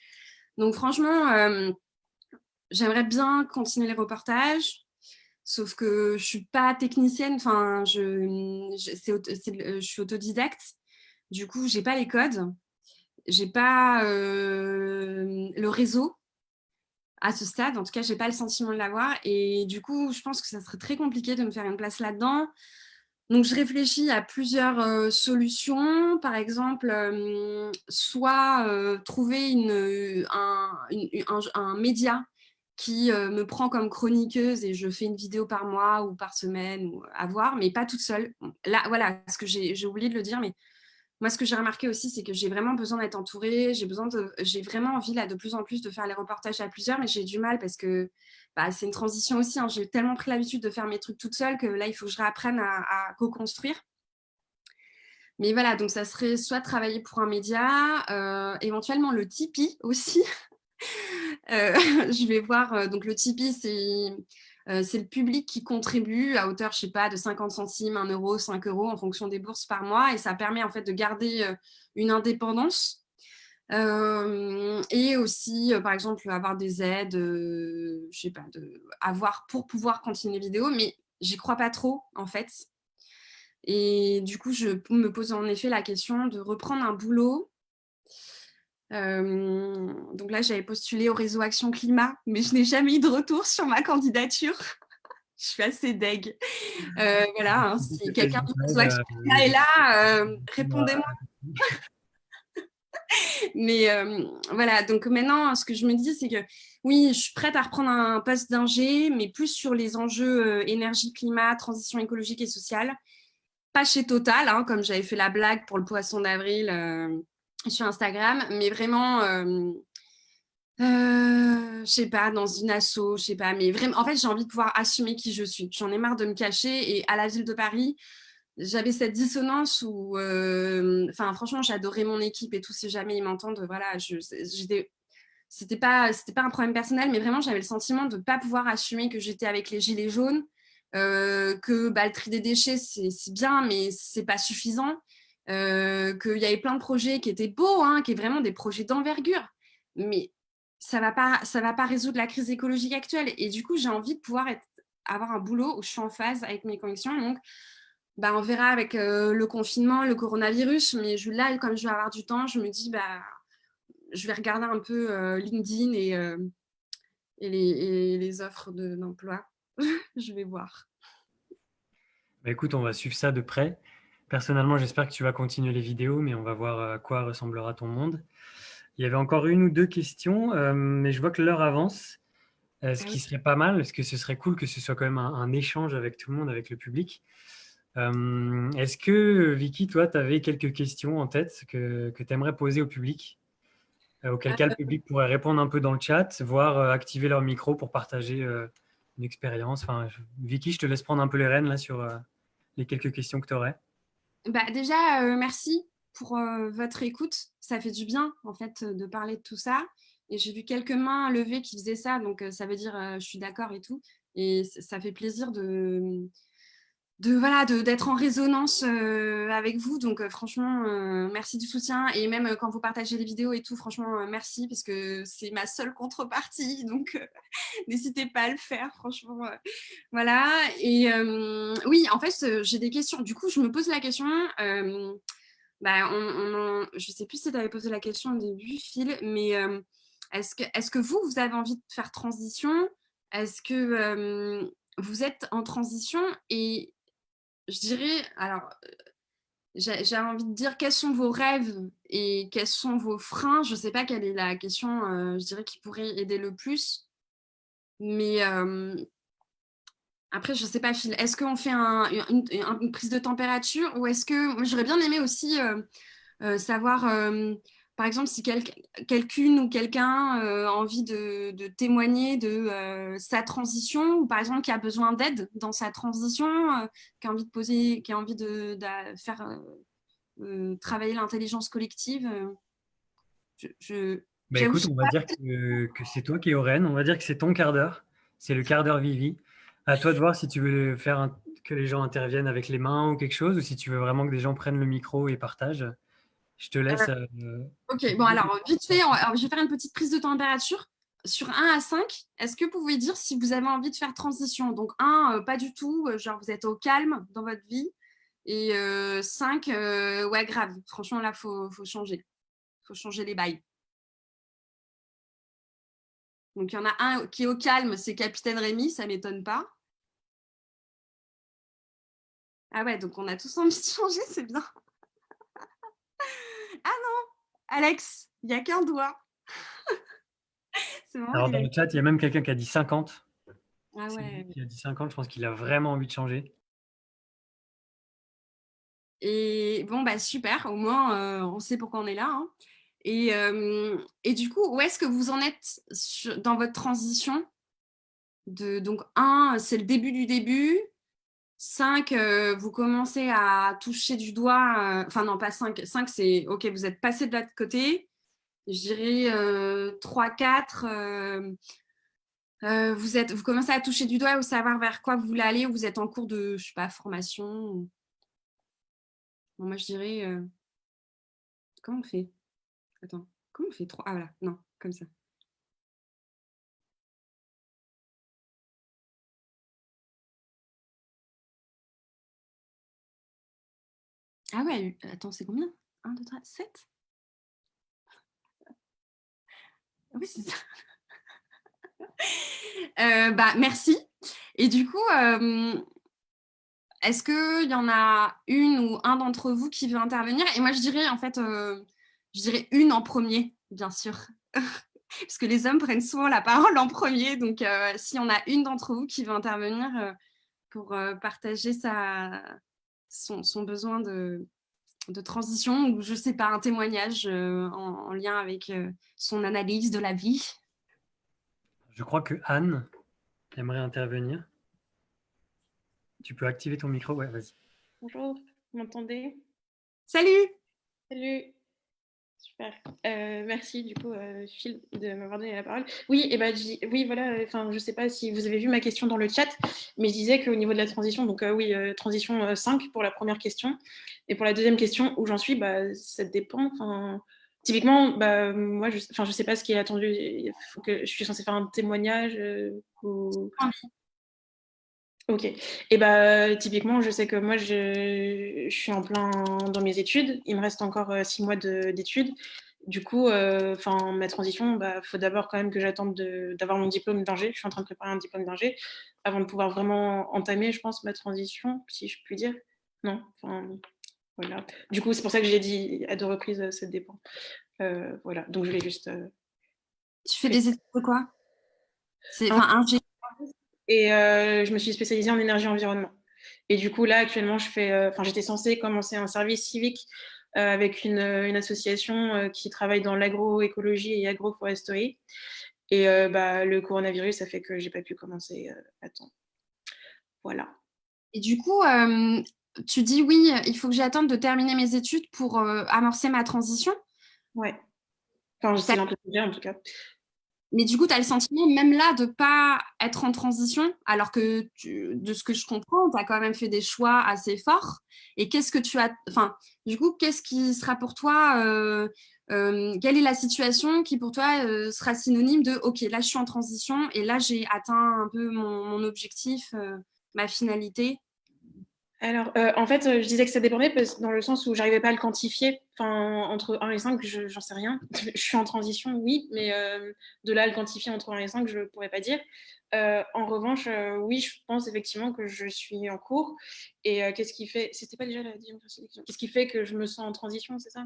Donc franchement, j'aimerais bien continuer les reportages. Sauf que je suis pas technicienne, enfin, je suis autodidacte. Du coup, j'ai pas les codes, j'ai pas le réseau à ce stade. En tout cas, j'ai pas le sentiment de l'avoir. Et du coup, je pense que ça serait très compliqué de me faire une place là-dedans. Donc, je réfléchis à plusieurs solutions. Par exemple, soit trouver un média qui me prend comme chroniqueuse et je fais une vidéo par mois ou par semaine, ou à voir, mais pas toute seule. Là, voilà, ce que j'ai oublié de le dire, mais moi, ce que j'ai remarqué aussi, c'est que j'ai vraiment besoin d'être entourée. J'ai vraiment envie, là, de plus en plus de faire les reportages à plusieurs, mais j'ai du mal parce que bah, c'est une transition aussi. Hein. J'ai tellement pris l'habitude de faire mes trucs toute seule que là, il faut que je réapprenne à co-construire. Mais voilà, donc ça serait soit travailler pour un média, éventuellement le Tipeee aussi. Je vais voir. Donc, le Tipeee, c'est le public qui contribue à hauteur, je sais pas, de 50 centimes, 1 euro, 5 euros en fonction des bourses par mois. Et ça permet en fait de garder une indépendance. Et aussi, par exemple, avoir des aides, je sais pas, avoir pour pouvoir continuer les vidéos. Mais j'y crois pas trop, en fait. Et du coup, je me pose en effet la question de reprendre un boulot. Donc là, j'avais postulé au réseau Action Climat, mais je n'ai jamais eu de retour sur ma candidature. Je suis assez deg. Voilà, hein, si quelqu'un du réseau Action Climat est là, répondez-moi. Mais voilà, donc maintenant, ce que je me dis, c'est que oui, je suis prête à reprendre un poste d'ingé, mais plus sur les enjeux énergie, climat, transition écologique et sociale. Pas chez Total, hein, comme j'avais fait la blague pour le poisson d'avril. sur Instagram, mais vraiment, je sais pas, dans une asso, je sais pas, mais vraiment, en fait, j'ai envie de pouvoir assumer qui je suis. J'en ai marre de me cacher. Et à la ville de Paris, j'avais cette dissonance où, franchement, j'adorais mon équipe et tout. Si jamais ils m'entendent, voilà, c'était pas un problème personnel, mais vraiment, j'avais le sentiment de ne pas pouvoir assumer que j'étais avec les gilets jaunes, que le tri des déchets, c'est bien, mais c'est pas suffisant, qu'il y avait plein de projets qui étaient beaux, hein, qui étaient vraiment des projets d'envergure, mais ça va pas résoudre la crise écologique actuelle. Et du coup, j'ai envie de pouvoir avoir un boulot où je suis en phase avec mes convictions. Donc, on verra avec le confinement, le coronavirus, mais là, comme je vais avoir du temps, je me dis, je vais regarder un peu LinkedIn et les offres d'emploi. Je vais voir. Écoute, on va suivre ça de près. Personnellement, j'espère que tu vas continuer les vidéos, mais on va voir à quoi ressemblera ton monde. Il y avait encore une ou deux questions, mais je vois que l'heure avance. Ce qui serait pas mal, parce que ce serait cool que ce soit quand même un échange avec tout le monde, avec le public. Est-ce que, Vicky, toi, tu avais quelques questions en tête que tu aimerais poser au public, auquel cas le public pourrait répondre un peu dans le chat, voire activer leur micro pour partager une expérience. Vicky, je te laisse prendre un peu les rênes là, sur les quelques questions que tu aurais. Déjà, merci pour votre écoute. Ça fait du bien, en fait, de parler de tout ça. Et j'ai vu quelques mains levées qui faisaient ça, donc ça veut dire je suis d'accord et tout. Et ça fait plaisir d'être en résonance avec vous. Donc franchement, merci du soutien. Et même quand vous partagez les vidéos et tout, franchement, merci, parce que c'est ma seule contrepartie. Donc n'hésitez pas à le faire, franchement. Voilà. Et oui, en fait, j'ai des questions. Du coup, je me pose la question. Je sais plus si tu avais posé la question au début, Phil, mais est-ce que vous avez envie de faire transition? Est-ce que vous êtes en transition? Et je dirais, alors, j'ai envie de dire, quels sont vos rêves et quels sont vos freins? Je ne sais pas quelle est la question, je dirais, qui pourrait aider le plus. Mais après, je ne sais pas, Phil, est-ce qu'on fait une prise de température, ou est-ce que... Moi, j'aurais bien aimé aussi savoir, par exemple, si quelqu'une ou quelqu'un a envie de témoigner de sa transition, ou par exemple qui a besoin d'aide dans sa transition, qui a envie de faire travailler l'intelligence collective. Écoute, on va dire que c'est toi qui es au rêne. On va dire que c'est ton quart d'heure. C'est le quart d'heure Vivi. À toi de voir si tu veux faire que les gens interviennent avec les mains ou quelque chose, ou si tu veux vraiment que des gens prennent le micro et partagent. Je te laisse. Ok, bon, alors, vite fait, je vais faire une petite prise de température. Sur 1 à 5, est-ce que vous pouvez dire si vous avez envie de faire transition? Donc 1, pas du tout, genre vous êtes au calme dans votre vie. Et 5, ouais, grave. Franchement, là, faut changer. Faut changer les bails. Donc, il y en a un qui est au calme, c'est Capitaine Rémi, ça ne m'étonne pas. Ah ouais, donc on a tous envie de changer, c'est bien. Ah non, Alex, il n'y a qu'un doigt. C'est marrant. Alors, dans le chat, il y a même quelqu'un qui a dit 50. Ah ouais. Qui a dit 50, je pense qu'il a vraiment envie de changer. Et bon, super, au moins, on sait pourquoi on est là. Hein. Et du coup, où est-ce que vous en êtes dans votre transition donc 1, c'est le début du début. 5, vous commencez à toucher du doigt. Enfin, non, pas 5. 5, c'est OK, vous êtes passé de l'autre côté. Je dirais 3, 4. Vous commencez à toucher du doigt ou savoir vers quoi vous voulez aller, ou vous êtes en cours de, je sais pas, formation. Bon, moi, je dirais... Comment on fait? Attends, comment on fait 3? Ah, voilà, non, comme ça. Ah ouais, attends, c'est combien? 1, 2, 3, 7? Oui, c'est ça. Merci. Et du coup, est-ce qu'il y en a une ou un d'entre vous qui veut intervenir? Et moi, je dirais, en fait, je dirais une en premier, bien sûr. Parce que les hommes prennent souvent la parole en premier. Donc, s'il y en a une d'entre vous qui veut intervenir pour partager son besoin de transition ou je sais pas, un témoignage en lien avec son analyse de la vie. Je crois que Anne aimerait intervenir. Tu peux activer ton micro, ouais, vas-y. Bonjour, vous m'entendez? Salut! Salut! Super. Merci du coup, Phil, de m'avoir donné la parole. Oui, et oui, voilà. Enfin, je sais pas si vous avez vu ma question dans le chat, mais je disais qu'au niveau de la transition, donc oui, transition 5 pour la première question, et pour la deuxième question, où j'en suis, bah, ça dépend. Enfin, typiquement, bah, moi, je sais pas ce qui est attendu. Il faut que je suis censée faire un témoignage ou. Ok. Et bah typiquement, je sais que moi, je suis en plein dans mes études. Il me reste encore 6 mois d'études. Du coup, ma transition, bah, faut d'abord quand même que j'attende d'avoir mon diplôme d'ingé. Je suis en train de préparer un diplôme d'ingé avant de pouvoir vraiment entamer, je pense, ma transition, si je puis dire. Non, enfin, voilà. Du coup, c'est pour ça que j'ai dit à 2 reprises, ça dépend. Voilà. Donc, je vais juste. Tu fais des études de quoi? C'est ingé. Et je me suis spécialisée en énergie environnement. Et du coup, là, actuellement, j'étais censée commencer un service civique avec une association qui travaille dans l'agroécologie et agroforesterie. Et le coronavirus, ça fait que j'ai pas pu commencer à temps. Voilà. Et du coup, tu dis oui, il faut que j'attende de terminer mes études pour amorcer ma transition? Ouais. Enfin, c'est l'impression en tout cas. Mais du coup, tu as le sentiment, même là, de ne pas être en transition, alors que, de ce que je comprends, tu as quand même fait des choix assez forts. Et qu'est-ce que tu as... Enfin, du coup, qu'est-ce qui sera pour toi... quelle est la situation qui, pour toi, sera synonyme de « Ok, là, je suis en transition et là, j'ai atteint un peu mon objectif, ma finalité ». Alors, en fait, je disais que ça dépendait dans le sens où j'arrivais pas à le quantifier. Enfin, entre 1 et 5, j'en sais rien. Je suis en transition, oui, mais de là à le quantifier entre 1 et 5, je pourrais pas dire. En revanche, oui, je pense effectivement que je suis en cours. Et qu'est-ce qui fait... C'était pas déjà la deuxième question. Qu'est-ce qui fait que je me sens en transition, c'est ça?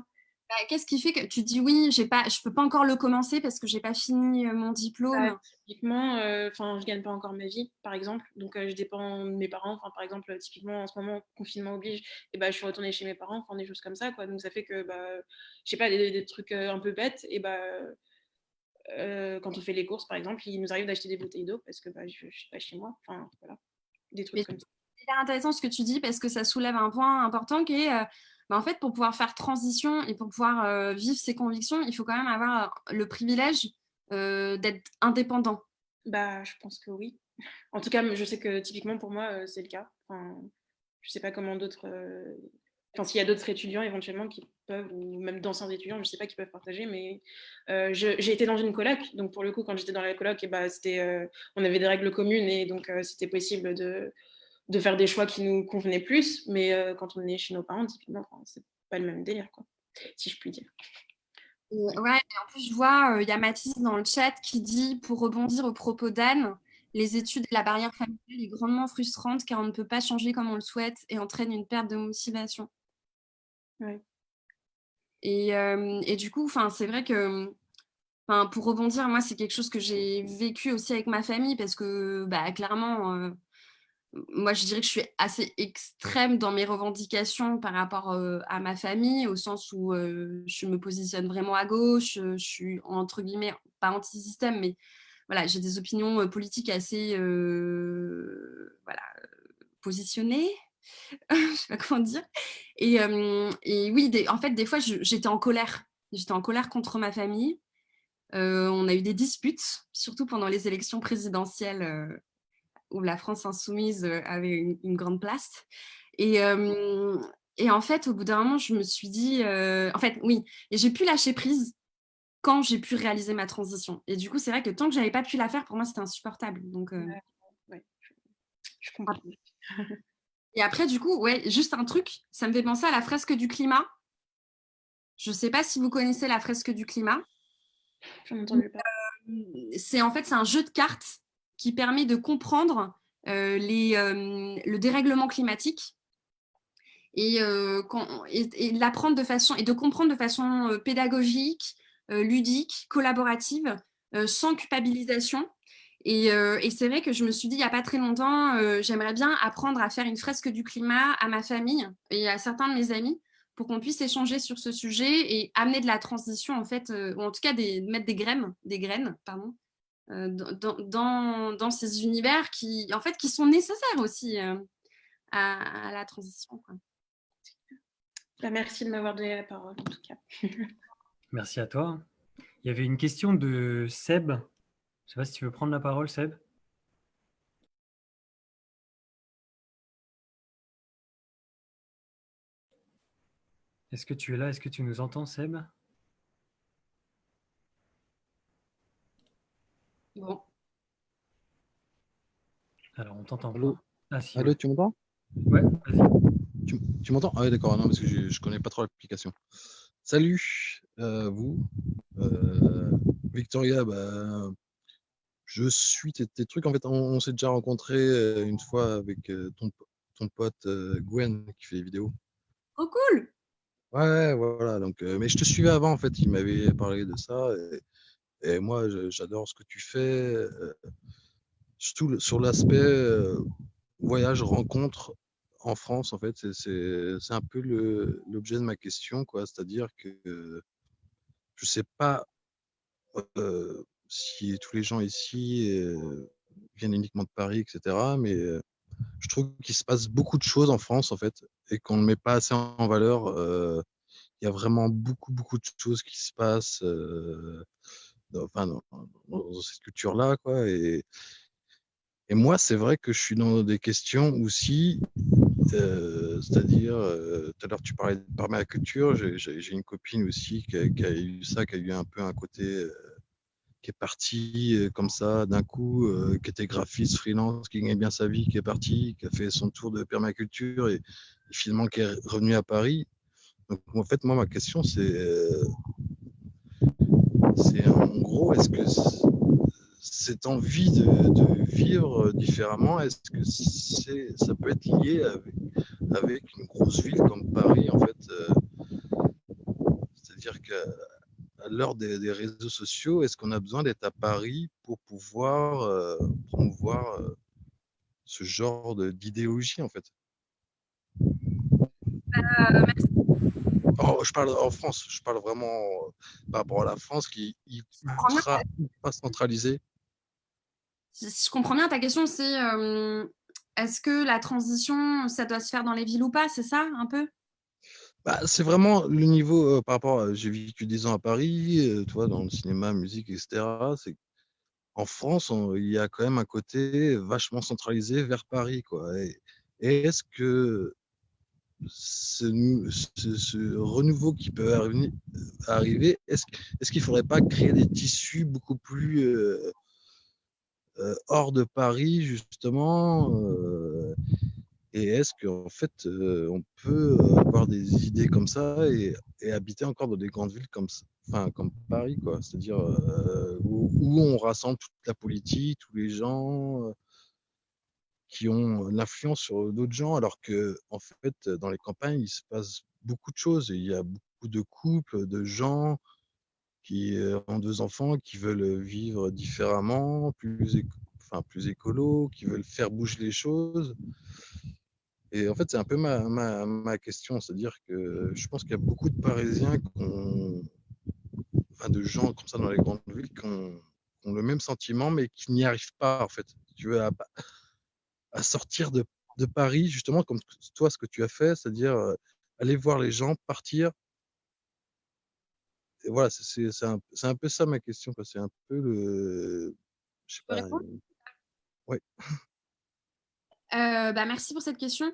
Qu'est-ce qui fait que tu dis oui, je peux pas encore le commencer parce que j'ai pas fini mon diplôme? Typiquement, je gagne pas encore ma vie, par exemple. Donc, je dépends de mes parents. Enfin, par exemple, typiquement, en ce moment, confinement oblige, et je suis retournée chez mes parents, enfin, des choses comme ça, quoi. Donc, ça fait que, je sais pas, des trucs un peu bêtes. Et quand on fait les courses, par exemple, il nous arrive d'acheter des bouteilles d'eau parce que je suis pas chez moi. Enfin, voilà, des trucs comme ça. C'est hyper intéressant ce que tu dis parce que ça soulève un point important qui est, en fait, pour pouvoir faire transition et pour pouvoir vivre ses convictions, il faut quand même avoir le privilège d'être indépendant. Je pense que oui. En tout cas, je sais que typiquement pour moi, c'est le cas. Enfin, je sais pas comment d'autres... s'il y a d'autres étudiants éventuellement qui peuvent, ou même d'anciens étudiants, je sais pas, qui peuvent partager, mais j'ai été dans une coloc. Donc pour le coup, quand j'étais dans la coloc, on avait des règles communes et donc c'était possible de faire des choix qui nous convenaient plus. Mais quand on est chez nos parents, typiquement, c'est pas le même délire, quoi, si je puis dire. Ouais, et en plus, je vois, il y a Mathis dans le chat qui dit, pour rebondir au propos d'Anne, les études et la barrière familiale est grandement frustrante car on ne peut pas changer comme on le souhaite et entraîne une perte de motivation. Ouais. Et du coup, c'est vrai que, pour rebondir, moi, c'est quelque chose que j'ai vécu aussi avec ma famille parce que, clairement, moi, je dirais que je suis assez extrême dans mes revendications par rapport à ma famille, au sens où je me positionne vraiment à gauche, je suis, entre guillemets, pas anti-système, mais voilà, j'ai des opinions politiques assez positionnées, je sais pas comment dire. Et oui, en fait, des fois, j'étais en colère. J'étais en colère contre ma famille. On a eu des disputes, surtout pendant les élections présidentielles où la France insoumise avait une grande place. Et en fait, au bout d'un moment, je me suis dit... en fait, oui, et j'ai pu lâcher prise quand j'ai pu réaliser ma transition. Et du coup, c'est vrai que tant que j'avais pas pu la faire, pour moi, c'était insupportable. Donc, ouais, je comprends. Et après, du coup, ouais, juste un truc, ça me fait penser à la fresque du climat. Je sais pas si vous connaissez la fresque du climat. J'en ai entendu parler. C'est un jeu de cartes qui permet de comprendre le dérèglement climatique et l'apprendre de façon et de comprendre de façon pédagogique, ludique, collaborative, sans culpabilisation. Et c'est vrai que je me suis dit il n'y a pas très longtemps, j'aimerais bien apprendre à faire une fresque du climat à ma famille et à certains de mes amis pour qu'on puisse échanger sur ce sujet et amener de la transition, en fait, ou en tout cas mettre des graines, pardon, dans ces univers qui, en fait, qui sont nécessaires aussi à la transition, quoi. Bah, merci de m'avoir donné la parole, en tout cas. Merci à toi. Il y avait une question de Seb. Je ne sais pas si tu veux prendre la parole, Seb. Est-ce que tu es là? Est-ce que tu nous entends, Seb? Bon. Alors, on t'entend Allô, pas. Ah, si, allô, ouais. tu m'entends? Ouais, vas-y. Tu m'entends? Ah oui, d'accord, non, parce que je connais pas trop l'application. Salut, vous. Victoria, bah, je suis tes trucs. En fait, on s'est déjà rencontrés une fois avec ton pote Gwen qui fait des vidéos. Oh, cool! Ouais, voilà. Donc, mais je te suivais avant, en fait. Il m'avait parlé de ça. Et moi, j'adore ce que tu fais. Surtout sur l'aspect voyage, rencontre en France, en fait. C'est un peu l'objet de ma question, quoi. C'est-à-dire que je sais pas si tous les gens ici viennent uniquement de Paris, etc. Mais je trouve qu'il se passe beaucoup de choses en France, en fait, et qu'on ne met pas assez en valeur. Il y a vraiment beaucoup de choses qui se passent dans cette culture-là, quoi. Et moi, c'est vrai que je suis dans des questions aussi, c'est-à-dire, tout à l'heure tu parlais de permaculture, j'ai une copine aussi qui a eu ça, qui a eu un peu un côté qui est parti comme ça d'un coup, qui était graphiste freelance, qui gagnait bien sa vie, qui est parti, qui a fait son tour de permaculture et finalement qui est revenu à Paris. Donc en fait, moi, ma question, c'est en gros, est-ce que cette envie de vivre différemment, est-ce que ça peut être lié avec une grosse ville comme Paris, en fait, c'est-à-dire qu'à l'heure des réseaux sociaux, est-ce qu'on a besoin d'être à Paris pour pouvoir promouvoir ce genre d'idéologie, en fait? Merci. Oh, je parle en France, je parle vraiment par rapport à la France qui est ultra centralisée. Si je comprends bien, ta question, c'est est-ce que la transition, ça doit se faire dans les villes ou pas? C'est ça, un peu? Bah, c'est vraiment le niveau par rapport j'ai vécu 10 ans à Paris, tu vois, dans le cinéma, musique, etc. C'est en France, il y a quand même un côté vachement centralisé vers Paris, quoi. Et est-ce que ce renouveau qui peut arriver, est-ce qu'il ne faudrait pas créer des tissus beaucoup plus hors de Paris, justement et est-ce qu'en fait, on peut avoir des idées comme ça et habiter encore dans des grandes villes comme Paris, quoi. C'est-à-dire où on rassemble toute la politique, tous les gens qui ont l'influence sur d'autres gens, alors que en fait, dans les campagnes, il se passe beaucoup de choses. Et il y a beaucoup de couples, de gens qui ont 2 enfants, qui veulent vivre différemment, plus écolo, qui veulent faire bouger les choses. Et en fait, c'est un peu ma question, c'est-à-dire que je pense qu'il y a beaucoup de Parisiens, de gens comme ça dans les grandes villes, qui ont le même sentiment, mais qui n'y arrivent pas, en fait. Tu veux, à sortir de Paris, justement, comme toi, ce que tu as fait, c'est-à-dire aller voir les gens, partir. Et voilà, c'est un peu ça ma question, quoi. C'est un peu je sais Je peux pas. répondre? Ouais. Merci pour cette question.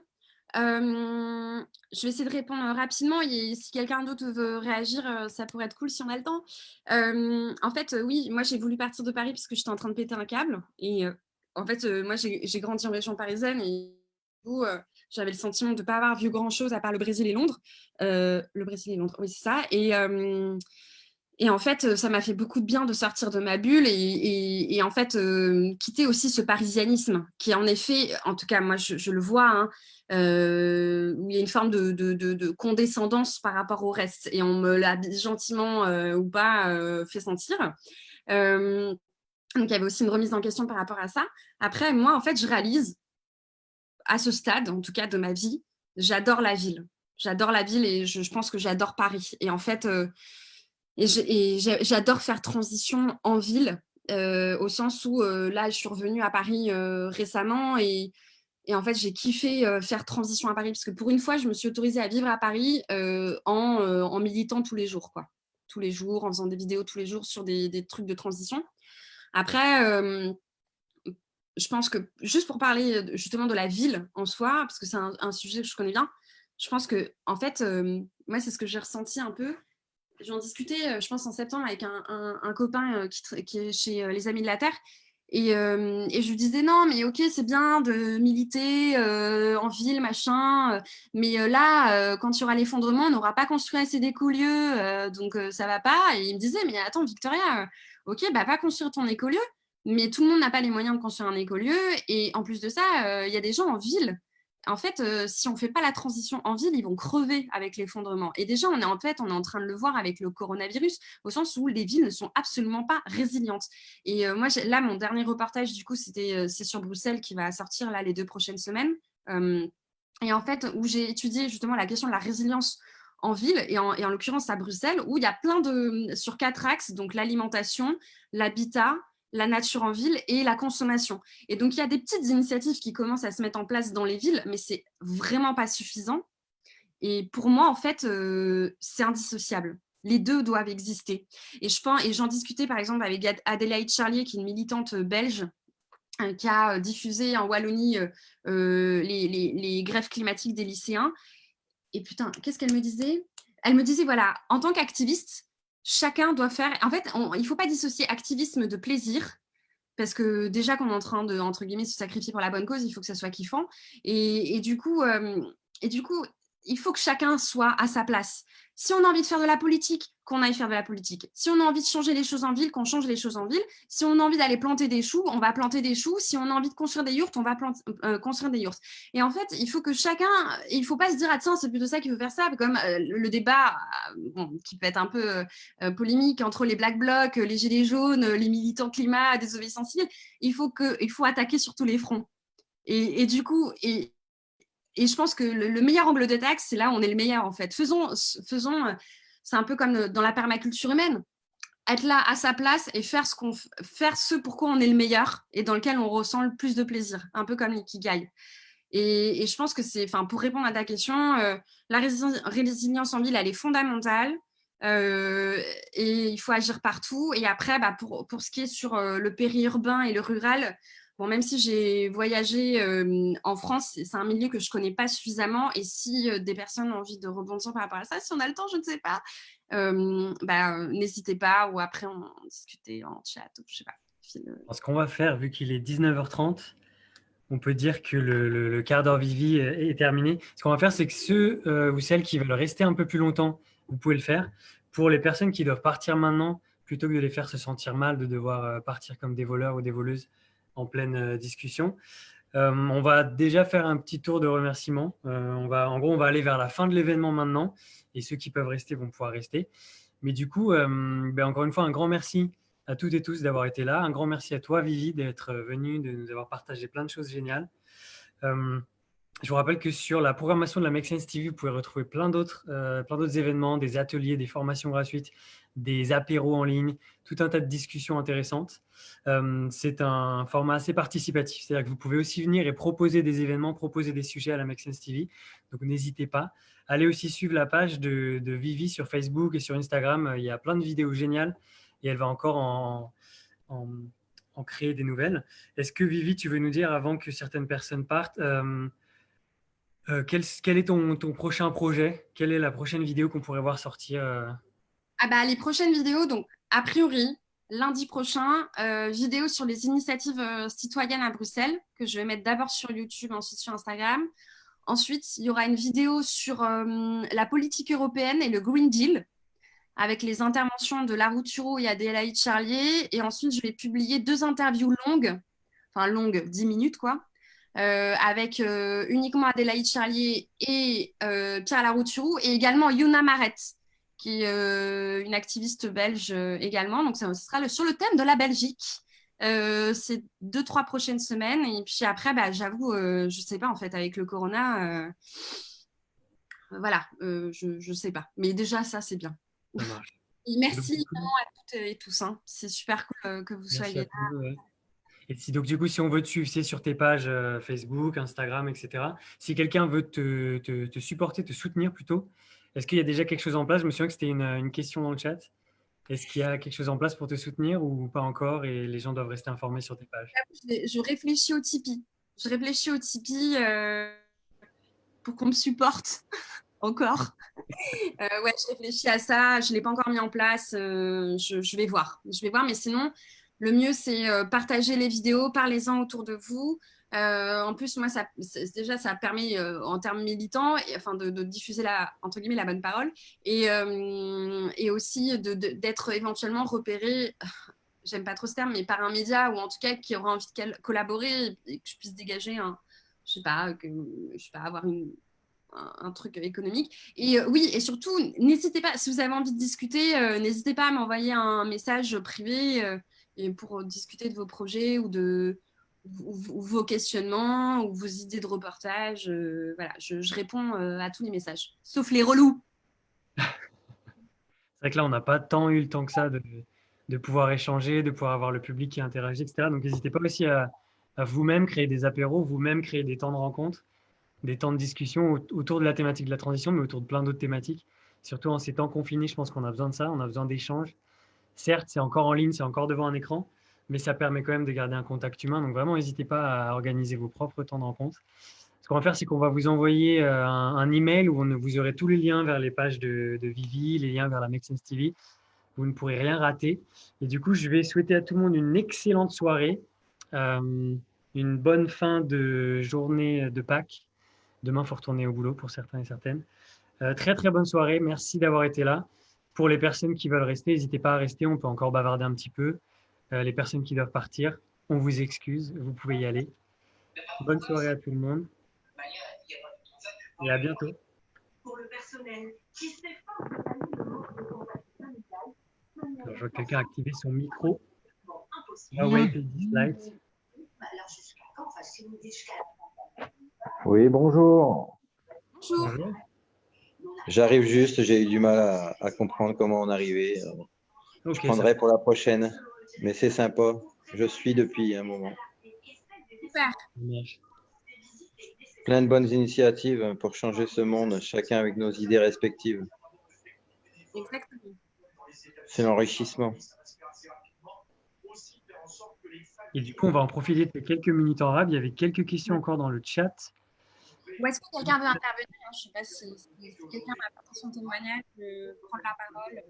Je vais essayer de répondre rapidement et si quelqu'un d'autre veut réagir, ça pourrait être cool si on a le temps. En fait, oui, moi j'ai voulu partir de Paris parce que j'étais en train de péter un câble et en fait, moi j'ai grandi en région parisienne et du coup, j'avais le sentiment de ne pas avoir vu grand-chose à part le Brésil et Londres. Le Brésil et Londres, oui, c'est ça. Et en fait, ça m'a fait beaucoup de bien de sortir de ma bulle et en fait, quitter aussi ce parisianisme qui, en effet, en tout cas, moi, je le vois, hein, où il y a une forme de condescendance par rapport au reste. Et on me l'a gentiment ou pas fait sentir. Donc, il y avait aussi une remise en question par rapport à ça. Après, moi, en fait, je réalise, à ce stade, en tout cas, de ma vie, j'adore la ville. J'adore la ville et je pense que j'adore Paris. Et en fait, j'adore faire transition en ville, au sens où là, je suis revenue à Paris récemment et en fait, j'ai kiffé faire transition à Paris parce que pour une fois, je me suis autorisée à vivre à Paris en militant tous les jours, quoi. Tous les jours, en faisant des vidéos tous les jours sur des trucs de transition. Après, je pense que juste pour parler justement de la ville en soi, parce que c'est un sujet que je connais bien, je pense que en fait, moi, c'est ce que j'ai ressenti un peu. J'en discutais, je pense, en septembre avec un copain qui est chez Les Amis de la Terre. Et je lui disais, non, mais ok, c'est bien de militer en ville, machin, mais là, quand il y aura l'effondrement, on n'aura pas construit assez d'écolieux, donc ça va pas. Et il me disait, mais attends, Victoria, ok, bah pas construire ton écolieu, mais tout le monde n'a pas les moyens de construire un écolieu. Et en plus de ça, il y a des gens en ville. En fait, si on ne fait pas la transition en ville, ils vont crever avec l'effondrement. Et déjà, on est en train de le voir avec le coronavirus, au sens où les villes ne sont absolument pas résilientes. Et moi, là, mon dernier reportage, du coup, c'est sur Bruxelles qui va sortir là les 2 prochaines semaines. Et en fait, où j'ai étudié justement la question de la résilience en ville, et en l'occurrence à Bruxelles, où il y a sur 4 axes, donc l'alimentation, l'habitat, la nature en ville et la consommation. Et donc, il y a des petites initiatives qui commencent à se mettre en place dans les villes, mais c'est vraiment pas suffisant. Et pour moi, en fait, c'est indissociable. Les deux doivent exister. Et j'en discutais par exemple avec Adélaïde Charlier, qui est une militante belge, qui a diffusé en Wallonie les grèves climatiques des lycéens. Et putain, qu'est-ce qu'elle me disait? Elle me disait, voilà, en tant qu'activiste, chacun doit faire... En fait, il ne faut pas dissocier activisme de plaisir, parce que déjà qu'on est en train de, entre guillemets, se sacrifier pour la bonne cause, il faut que ça soit kiffant. Et du coup, il faut que chacun soit à sa place. Si on a envie de faire de la politique, qu'on aille faire de la politique. Si on a envie de changer les choses en ville, qu'on change les choses en ville. Si on a envie d'aller planter des choux, on va planter des choux. Si on a envie de construire des yourtes, on va construire des yourtes. Et en fait, il faut que chacun, il ne faut pas se dire, ah tiens, c'est plutôt ça qu'il faut faire ça, comme le débat qui peut être un peu polémique entre les Black Blocs, les Gilets jaunes, les militants climat, désobéissance civile. Il faut attaquer sur tous les fronts. Et du coup, et je pense que le meilleur angle d'attaque, c'est là où on est le meilleur, en fait. Faisons c'est un peu comme dans la permaculture humaine. Être là à sa place et faire ce pourquoi on est le meilleur et dans lequel on ressent le plus de plaisir, un peu comme l'ikigai. Et je pense que pour répondre à ta question, la résilience en ville, elle est fondamentale. Et il faut agir partout. Et après, pour ce qui est sur le périurbain et le rural, bon, même si j'ai voyagé en France, c'est un milieu que je ne connais pas suffisamment. Et si des personnes ont envie de rebondir par rapport à ça, si on a le temps, je ne sais pas, n'hésitez pas. Ou après, on discuter en chat, ou je sais pas. Ce qu'on va faire, vu qu'il est 19h30, on peut dire que le quart d'heure Vivi est terminé. Ce qu'on va faire, c'est que ceux ou celles qui veulent rester un peu plus longtemps, vous pouvez le faire. Pour les personnes qui doivent partir maintenant, plutôt que de les faire se sentir mal, de devoir partir comme des voleurs ou des voleuses en pleine discussion, on va déjà faire un petit tour de remerciements. On va aller vers la fin de l'événement maintenant, et ceux qui peuvent rester vont pouvoir rester. Mais du coup, encore une fois, un grand merci à toutes et tous d'avoir été là. Un grand merci à toi, Vivi, d'être venue, de nous avoir partagé plein de choses géniales. Je vous rappelle que sur la programmation de la Make Sense TV, vous pouvez retrouver plein d'autres événements, des ateliers, des formations gratuites, des apéros en ligne, tout un tas de discussions intéressantes. C'est un format assez participatif, c'est-à-dire que vous pouvez aussi venir et proposer des événements, proposer des sujets à la Make Sense TV. Donc, n'hésitez pas. Allez aussi suivre la page de Vivi sur Facebook et sur Instagram. Il y a plein de vidéos géniales et elle va encore en créer des nouvelles. Est-ce que, Vivi, tu veux nous dire, avant que certaines personnes partent, quel est ton prochain projet? Quelle est la prochaine vidéo qu'on pourrait voir sortir Les prochaines vidéos, donc a priori, lundi prochain, vidéo sur les initiatives citoyennes à Bruxelles, que je vais mettre d'abord sur YouTube, ensuite sur Instagram. Ensuite, il y aura une vidéo sur la politique européenne et le Green Deal, avec les interventions de Lara Thureau et Adélaïde Charlier. Et ensuite, je vais publier 2 interviews longues, 10 minutes, quoi, avec uniquement Adélaïde Charlier et Pierre Larouturou, et également Yuna Maret, qui est une activiste belge également. Donc, ce sera sur le thème de la Belgique. Ces 2-3 prochaines semaines. Et puis après, j'avoue, je ne sais pas, en fait, avec le corona, voilà, je sais pas. Mais déjà, ça, c'est bien. Ça marche. Et merci vraiment à toutes et tous. Hein. C'est super cool que vous Merci soyez à là. tous. Ouais. Et donc, du coup, si on veut te suivre, c'est sur tes pages Facebook, Instagram, etc. Si quelqu'un veut te supporter, te soutenir plutôt, est-ce qu'il y a déjà quelque chose en place? Je me souviens que c'était une question dans le chat. Est-ce qu'il y a quelque chose en place pour te soutenir ou pas encore et les gens doivent rester informés sur tes pages? Je réfléchis au Tipeee. Je réfléchis au Tipeee pour qu'on me supporte encore. Ouais, je réfléchis à ça. Je ne l'ai pas encore mis en place. Je vais voir. Je vais voir. Mais sinon, le mieux, c'est partager les vidéos, parlez-en autour de vous. En plus, moi, déjà, ça permet en termes militants, enfin, de diffuser entre guillemets, la bonne parole et aussi d'être éventuellement repéré, j'aime pas trop ce terme, mais par un média ou en tout cas qui aura envie de collaborer et que je puisse dégager je sais pas, avoir un truc économique. Et oui, et surtout, n'hésitez pas, si vous avez envie de discuter, n'hésitez pas à m'envoyer un message privé et pour discuter de vos projets ou ou vos questionnements ou vos idées de reportage. Voilà, je réponds à tous les messages, sauf les relous. C'est vrai que là, on n'a pas tant eu le temps que ça de pouvoir échanger, de pouvoir avoir le public qui interagit, etc. Donc, n'hésitez pas aussi à vous-même créer des apéros, vous-même créer des temps de rencontre, des temps de discussion autour de la thématique de la transition, mais autour de plein d'autres thématiques. Surtout en ces temps confinés, je pense qu'on a besoin de ça, on a besoin d'échanges. Certes, c'est encore en ligne, c'est encore devant un écran, mais ça permet quand même de garder un contact humain. Donc vraiment, n'hésitez pas à organiser vos propres temps de rencontre. Ce qu'on va faire, c'est qu'on va vous envoyer un email où vous aurez tous les liens vers les pages de Vivi, les liens vers la Make Sense TV. Vous ne pourrez rien rater. Et du coup, je vais souhaiter à tout le monde une excellente soirée, une bonne fin de journée de Pâques. Demain, il faut retourner au boulot pour certains et certaines. Très, très bonne soirée. Merci d'avoir été là. Pour les personnes qui veulent rester, n'hésitez pas à rester. On peut encore bavarder un petit peu. Les personnes qui doivent partir, on vous excuse. Vous pouvez y aller. Bonne soirée à tout le monde. Et à bientôt. Alors, je vois que quelqu'un a activé son micro. Away this light. Oui, bonjour. Bonjour. J'arrive juste, j'ai eu du mal à comprendre comment on arrivait. Ok, je prendrai pour la prochaine, mais c'est sympa. Je suis depuis un moment. Super. Plein de bonnes initiatives pour changer ce monde, chacun avec nos idées respectives. Exactement. C'est l'enrichissement. Et du coup, on va en profiter de quelques minutes en rab. Il y avait quelques questions encore dans le chat. Ou est-ce que quelqu'un veut intervenir? Je ne sais pas si quelqu'un a apporté son témoignage, prendre la parole.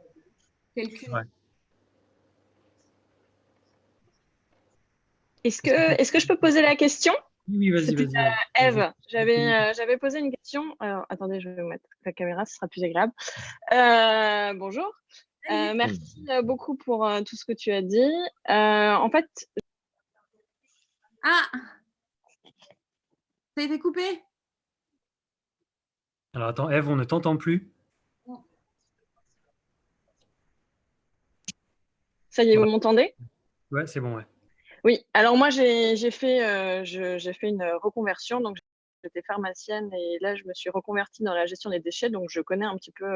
Ouais. Est-ce que je peux poser la question? Oui, vas-y, vas-y. Eve, j'avais posé une question. Alors, attendez, je vais mettre la caméra, ce sera plus agréable. Bonjour. Merci beaucoup pour tout ce que tu as dit. En fait... Ah! Ça a été coupé? Alors attends, Eve, on ne t'entend plus. Ça y est, vous m'entendez? Ouais, c'est bon, ouais. Oui, alors moi j'ai fait une reconversion, donc j'étais pharmacienne et là je me suis reconvertie dans la gestion des déchets, donc je connais un petit peu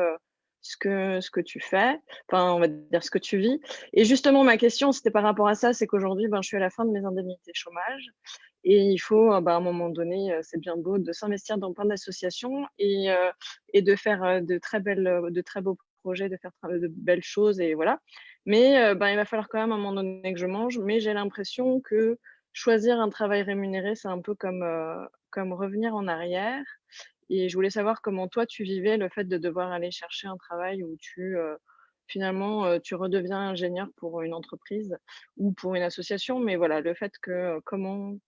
ce que tu fais, enfin on va dire ce que tu vis. Et justement ma question c'était par rapport à ça, c'est qu'aujourd'hui je suis à la fin de mes indemnités chômage et il faut à un moment donné, c'est bien beau de s'investir dans plein d'associations et de de très beaux projets, de faire de belles choses et voilà. Mais il va falloir quand même à un moment donné que je mange. Mais j'ai l'impression que choisir un travail rémunéré, c'est un peu comme revenir en arrière. Et je voulais savoir comment toi, tu vivais le fait de devoir aller chercher un travail où finalement, tu redeviens ingénieur pour une entreprise ou pour une association. Mais voilà, le fait que comment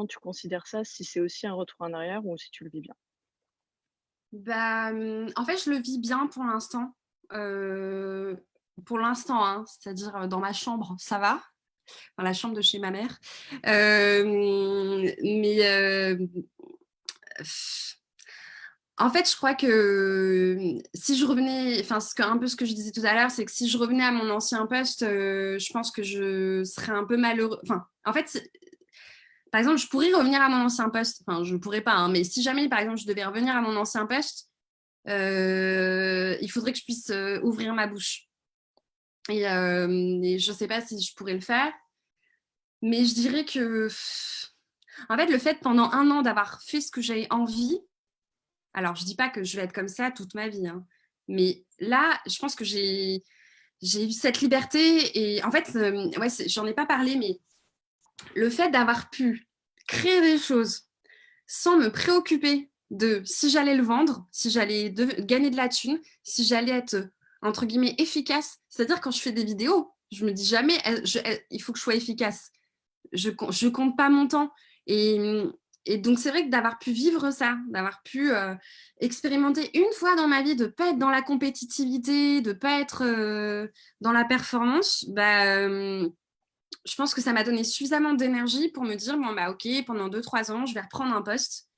tu considères ça, si c'est aussi un retour en arrière ou si tu le vis bien? En fait, je le vis bien pour l'instant. Pour l'instant, hein, c'est-à-dire dans ma chambre, ça va. Dans la chambre de chez ma mère. En fait, je crois que si je revenais, enfin, un peu ce que je disais tout à l'heure, c'est que si je revenais à mon ancien poste, je pense que je serais un peu malheureux. Enfin, en fait, par exemple, je pourrais revenir à mon ancien poste. Enfin, je pourrais pas, hein, mais si jamais, par exemple, je devais revenir à mon ancien poste, il faudrait que je puisse ouvrir ma bouche. Et je ne sais pas si je pourrais le faire. Mais je dirais que, en fait, le fait pendant 1 an d'avoir fait ce que j'avais envie, alors je dis pas que je vais être comme ça toute ma vie, hein, mais là, je pense que j'ai eu cette liberté et en fait, ouais, j'en ai pas parlé, mais le fait d'avoir pu créer des choses sans me préoccuper de si j'allais le vendre, si j'allais gagner de la thune, si j'allais être, entre guillemets, efficace. C'est-à-dire quand je fais des vidéos, je me dis jamais, il faut que je sois efficace. Je compte pas mon temps. Et donc, c'est vrai que d'avoir pu vivre ça, d'avoir pu expérimenter une fois dans ma vie, de ne pas être dans la compétitivité, de ne pas être dans la performance, je pense que ça m'a donné suffisamment d'énergie pour me dire, bon, bah ok, pendant 2-3 ans, je vais reprendre un poste.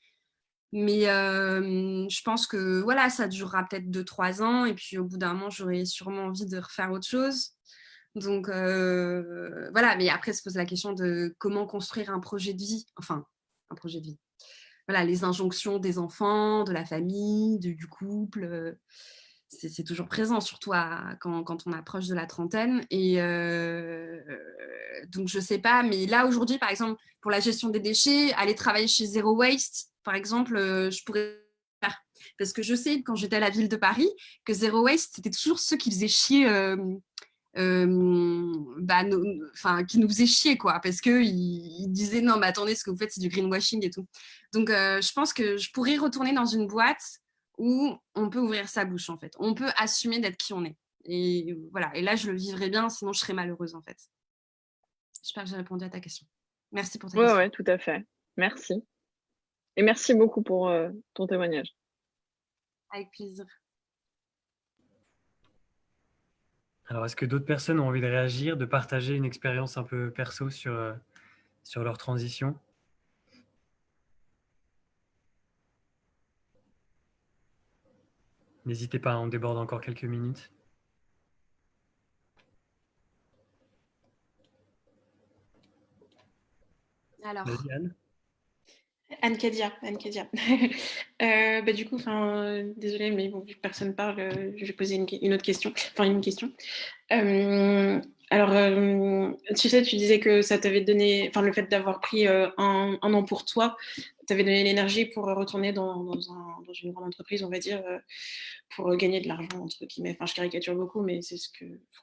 Mais je pense que voilà, ça durera peut-être 2-3 ans. Et puis au bout d'un moment, j'aurai sûrement envie de refaire autre chose. Donc voilà, mais après se pose la question de comment construire un projet de vie, enfin un projet de vie. Voilà, les injonctions des enfants, de la famille, du couple, c'est toujours présent, surtout quand on approche de la trentaine. Et donc je sais pas, mais là aujourd'hui, par exemple, pour la gestion des déchets, aller travailler chez Zero Waste, par exemple, je pourrais faire. Parce que je sais, quand j'étais à la ville de Paris, que Zero Waste, c'était toujours ceux qui faisaient chier qui nous faisait chier, quoi, parce qu'ils disaient non, mais attendez, ce que vous faites, c'est du greenwashing et tout. Donc, je pense que je pourrais retourner dans une boîte où on peut ouvrir sa bouche, en fait. On peut assumer d'être qui on est. Et voilà. Et là, je le vivrais bien, sinon je serais malheureuse, en fait. J'espère que j'ai répondu à ta question. Merci pour ta question. Ouais, tout à fait. Merci. Et merci beaucoup pour ton témoignage. Avec plaisir. Alors, est-ce que d'autres personnes ont envie de réagir, de partager une expérience un peu perso sur leur transition? N'hésitez pas, on déborde encore quelques minutes. Alors. Vas-y, Anne. Anne Kadia. Du coup, désolée, mais bon, vu que personne parle, je vais poser une autre question. Enfin, une question. Tu sais, tu disais que ça t'avait donné, le fait d'avoir pris un an pour toi, t'avait donné l'énergie pour retourner dans une grande entreprise, on va dire, pour gagner de l'argent, entre guillemets. Enfin, je caricature beaucoup, mais c'est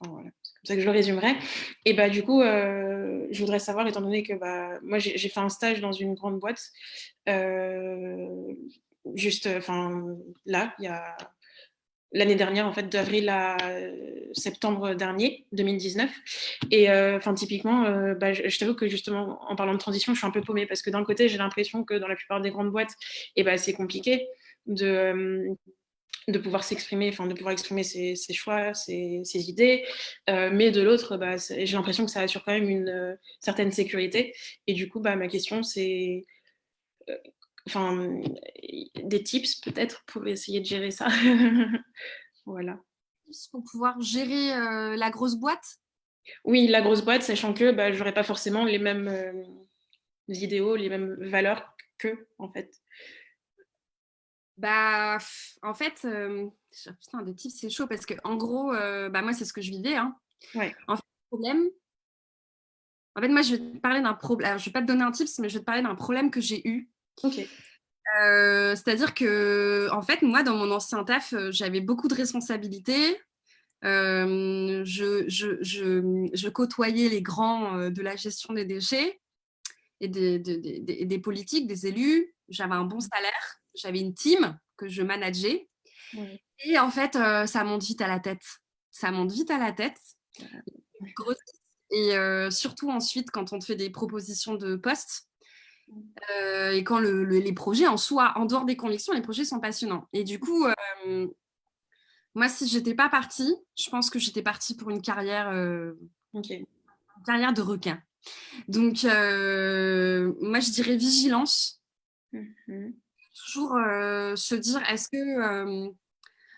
voilà, c'est comme ça que je le résumerais. Et du coup, je voudrais savoir, étant donné que moi, j'ai fait un stage dans une grande boîte, là, il y a l'année dernière, en fait, d'avril à septembre dernier, 2019. Et typiquement, je t'avoue que justement, en parlant de transition, je suis un peu paumée parce que d'un côté, j'ai l'impression que dans la plupart des grandes boîtes, c'est compliqué de pouvoir s'exprimer, de pouvoir exprimer ses choix, ses idées. Mais de l'autre, j'ai l'impression que ça assure quand même une certaine sécurité. Et du coup, ma question, c'est des tips peut-être pour essayer de gérer ça. Voilà. Pour pouvoir gérer la grosse boîte? Oui, la grosse boîte, sachant que je n'aurai pas forcément les mêmes idéaux, les mêmes valeurs qu'eux, en fait. En fait, putain, des tips, c'est chaud parce que en gros, moi, c'est ce que je vivais. Hein. Ouais. En fait, le problème. En fait, moi, je vais te parler d'un problème. Alors, je vais pas te donner un tips, mais je vais te parler d'un problème que j'ai eu. Ok. C'est-à-dire que, en fait, moi, dans mon ancien taf, j'avais beaucoup de responsabilités. Je côtoyais les grands de la gestion des déchets et des politiques, des élus. J'avais un bon salaire. J'avais une team que je manageais. Ouais. Et en fait, ça monte vite à la tête. Ça monte vite à la tête. Et surtout ensuite, quand on te fait des propositions de poste, et quand les projets en soi, en dehors des convictions, les projets sont passionnants. Et du coup, moi, si j'étais pas partie, je pense que j'étais partie pour une carrière, une carrière de requin. Donc, moi, je dirais vigilance. Toujours se dire, est-ce que...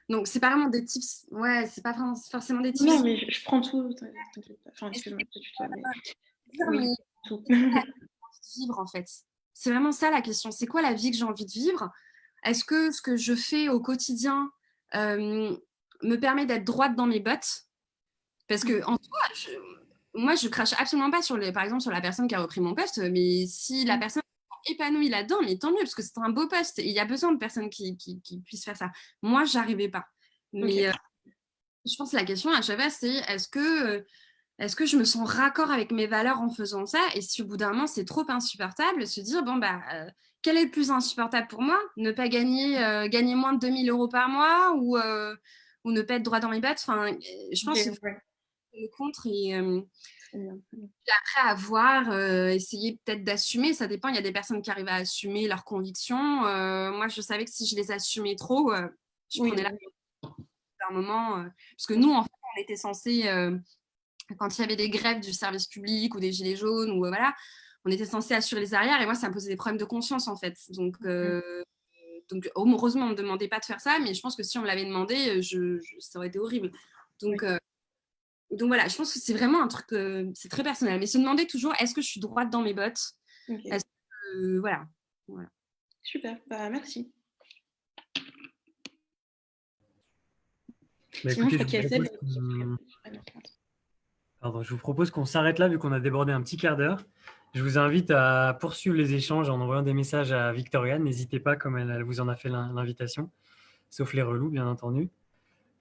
donc, c'est pas vraiment des tips. Ouais, c'est pas vraiment forcément des tips. Non, mais je prends tout. Enfin, excuse-moi, oui, tout. Vivre, en fait. C'est vraiment ça la question. C'est quoi la vie que j'ai envie de vivre? est-ce que ce que je fais au quotidien me permet d'être droite dans mes bottes? Parce que en soi, moi, je crache absolument pas par exemple, sur la personne qui a repris mon poste, mais si la personne est épanouie là-dedans, mais tant mieux, parce que c'est un beau poste et il y a besoin de personnes qui puissent faire ça. Moi, j'arrivais pas. Mais je pense que la question à chaque fois, c'est est-ce que je me sens raccord avec mes valeurs en faisant ça? Et si au bout d'un moment, c'est trop insupportable, se dire, bon, quel est le plus insupportable pour moi? Ne pas gagner moins de 2000 € par mois ou ne pas être droit dans mes bottes? Enfin, je pense qu'il faut le contre et après avoir essayer peut-être d'assumer. Ça dépend, il y a des personnes qui arrivent à assumer leurs convictions. Moi, je savais que si je les assumais trop, je prenais un moment, parce que nous, en fait, on était censés, quand il y avait des grèves du service public ou des gilets jaunes, ou voilà, on était censés assurer les arrières, et moi, ça me posait des problèmes de conscience, en fait. Donc heureusement, on ne me demandait pas de faire ça, mais je pense que si on me l'avait demandé, ça aurait été horrible. Donc voilà, je pense que c'est vraiment un truc, c'est très personnel, mais se demander toujours, est-ce que je suis droite dans mes bottes? Est-ce que, voilà. Super, merci. Sinon, écoutez, je vous propose qu'on s'arrête là vu qu'on a débordé un petit quart d'heure. Je vous invite à poursuivre les échanges en envoyant des messages à Victoria. N'hésitez pas, comme elle vous en a fait l'invitation, sauf les relous, bien entendu.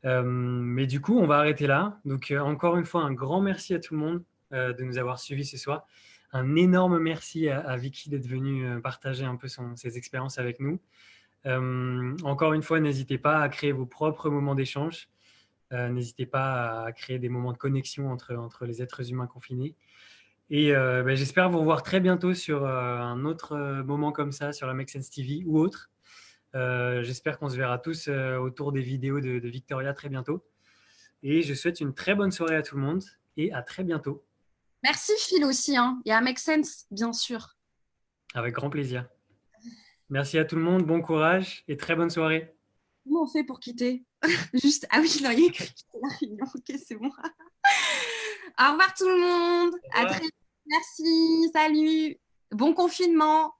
Mais du coup, on va arrêter là. Donc, encore une fois, un grand merci à tout le monde de nous avoir suivis ce soir. Un énorme merci à Vicky d'être venue partager un peu ses expériences avec nous. Encore une fois, n'hésitez pas à créer vos propres moments d'échange. N'hésitez pas à créer des moments de connexion entre les êtres humains confinés. Et j'espère vous revoir très bientôt sur un autre moment comme ça, sur la Make Sense TV ou autre. J'espère qu'on se verra tous autour des vidéos de Victoria très bientôt. Et je souhaite une très bonne soirée à tout le monde et à très bientôt. Merci Phil aussi, hein. Et à Make Sense, bien sûr. Avec grand plaisir. Merci à tout le monde, bon courage et très bonne soirée. Comment on fait pour quitter? Juste, ah oui, il y a écrit quitter la réunion. Ok, c'est bon. Au revoir tout le monde. À très vite. Merci, salut. Bon confinement.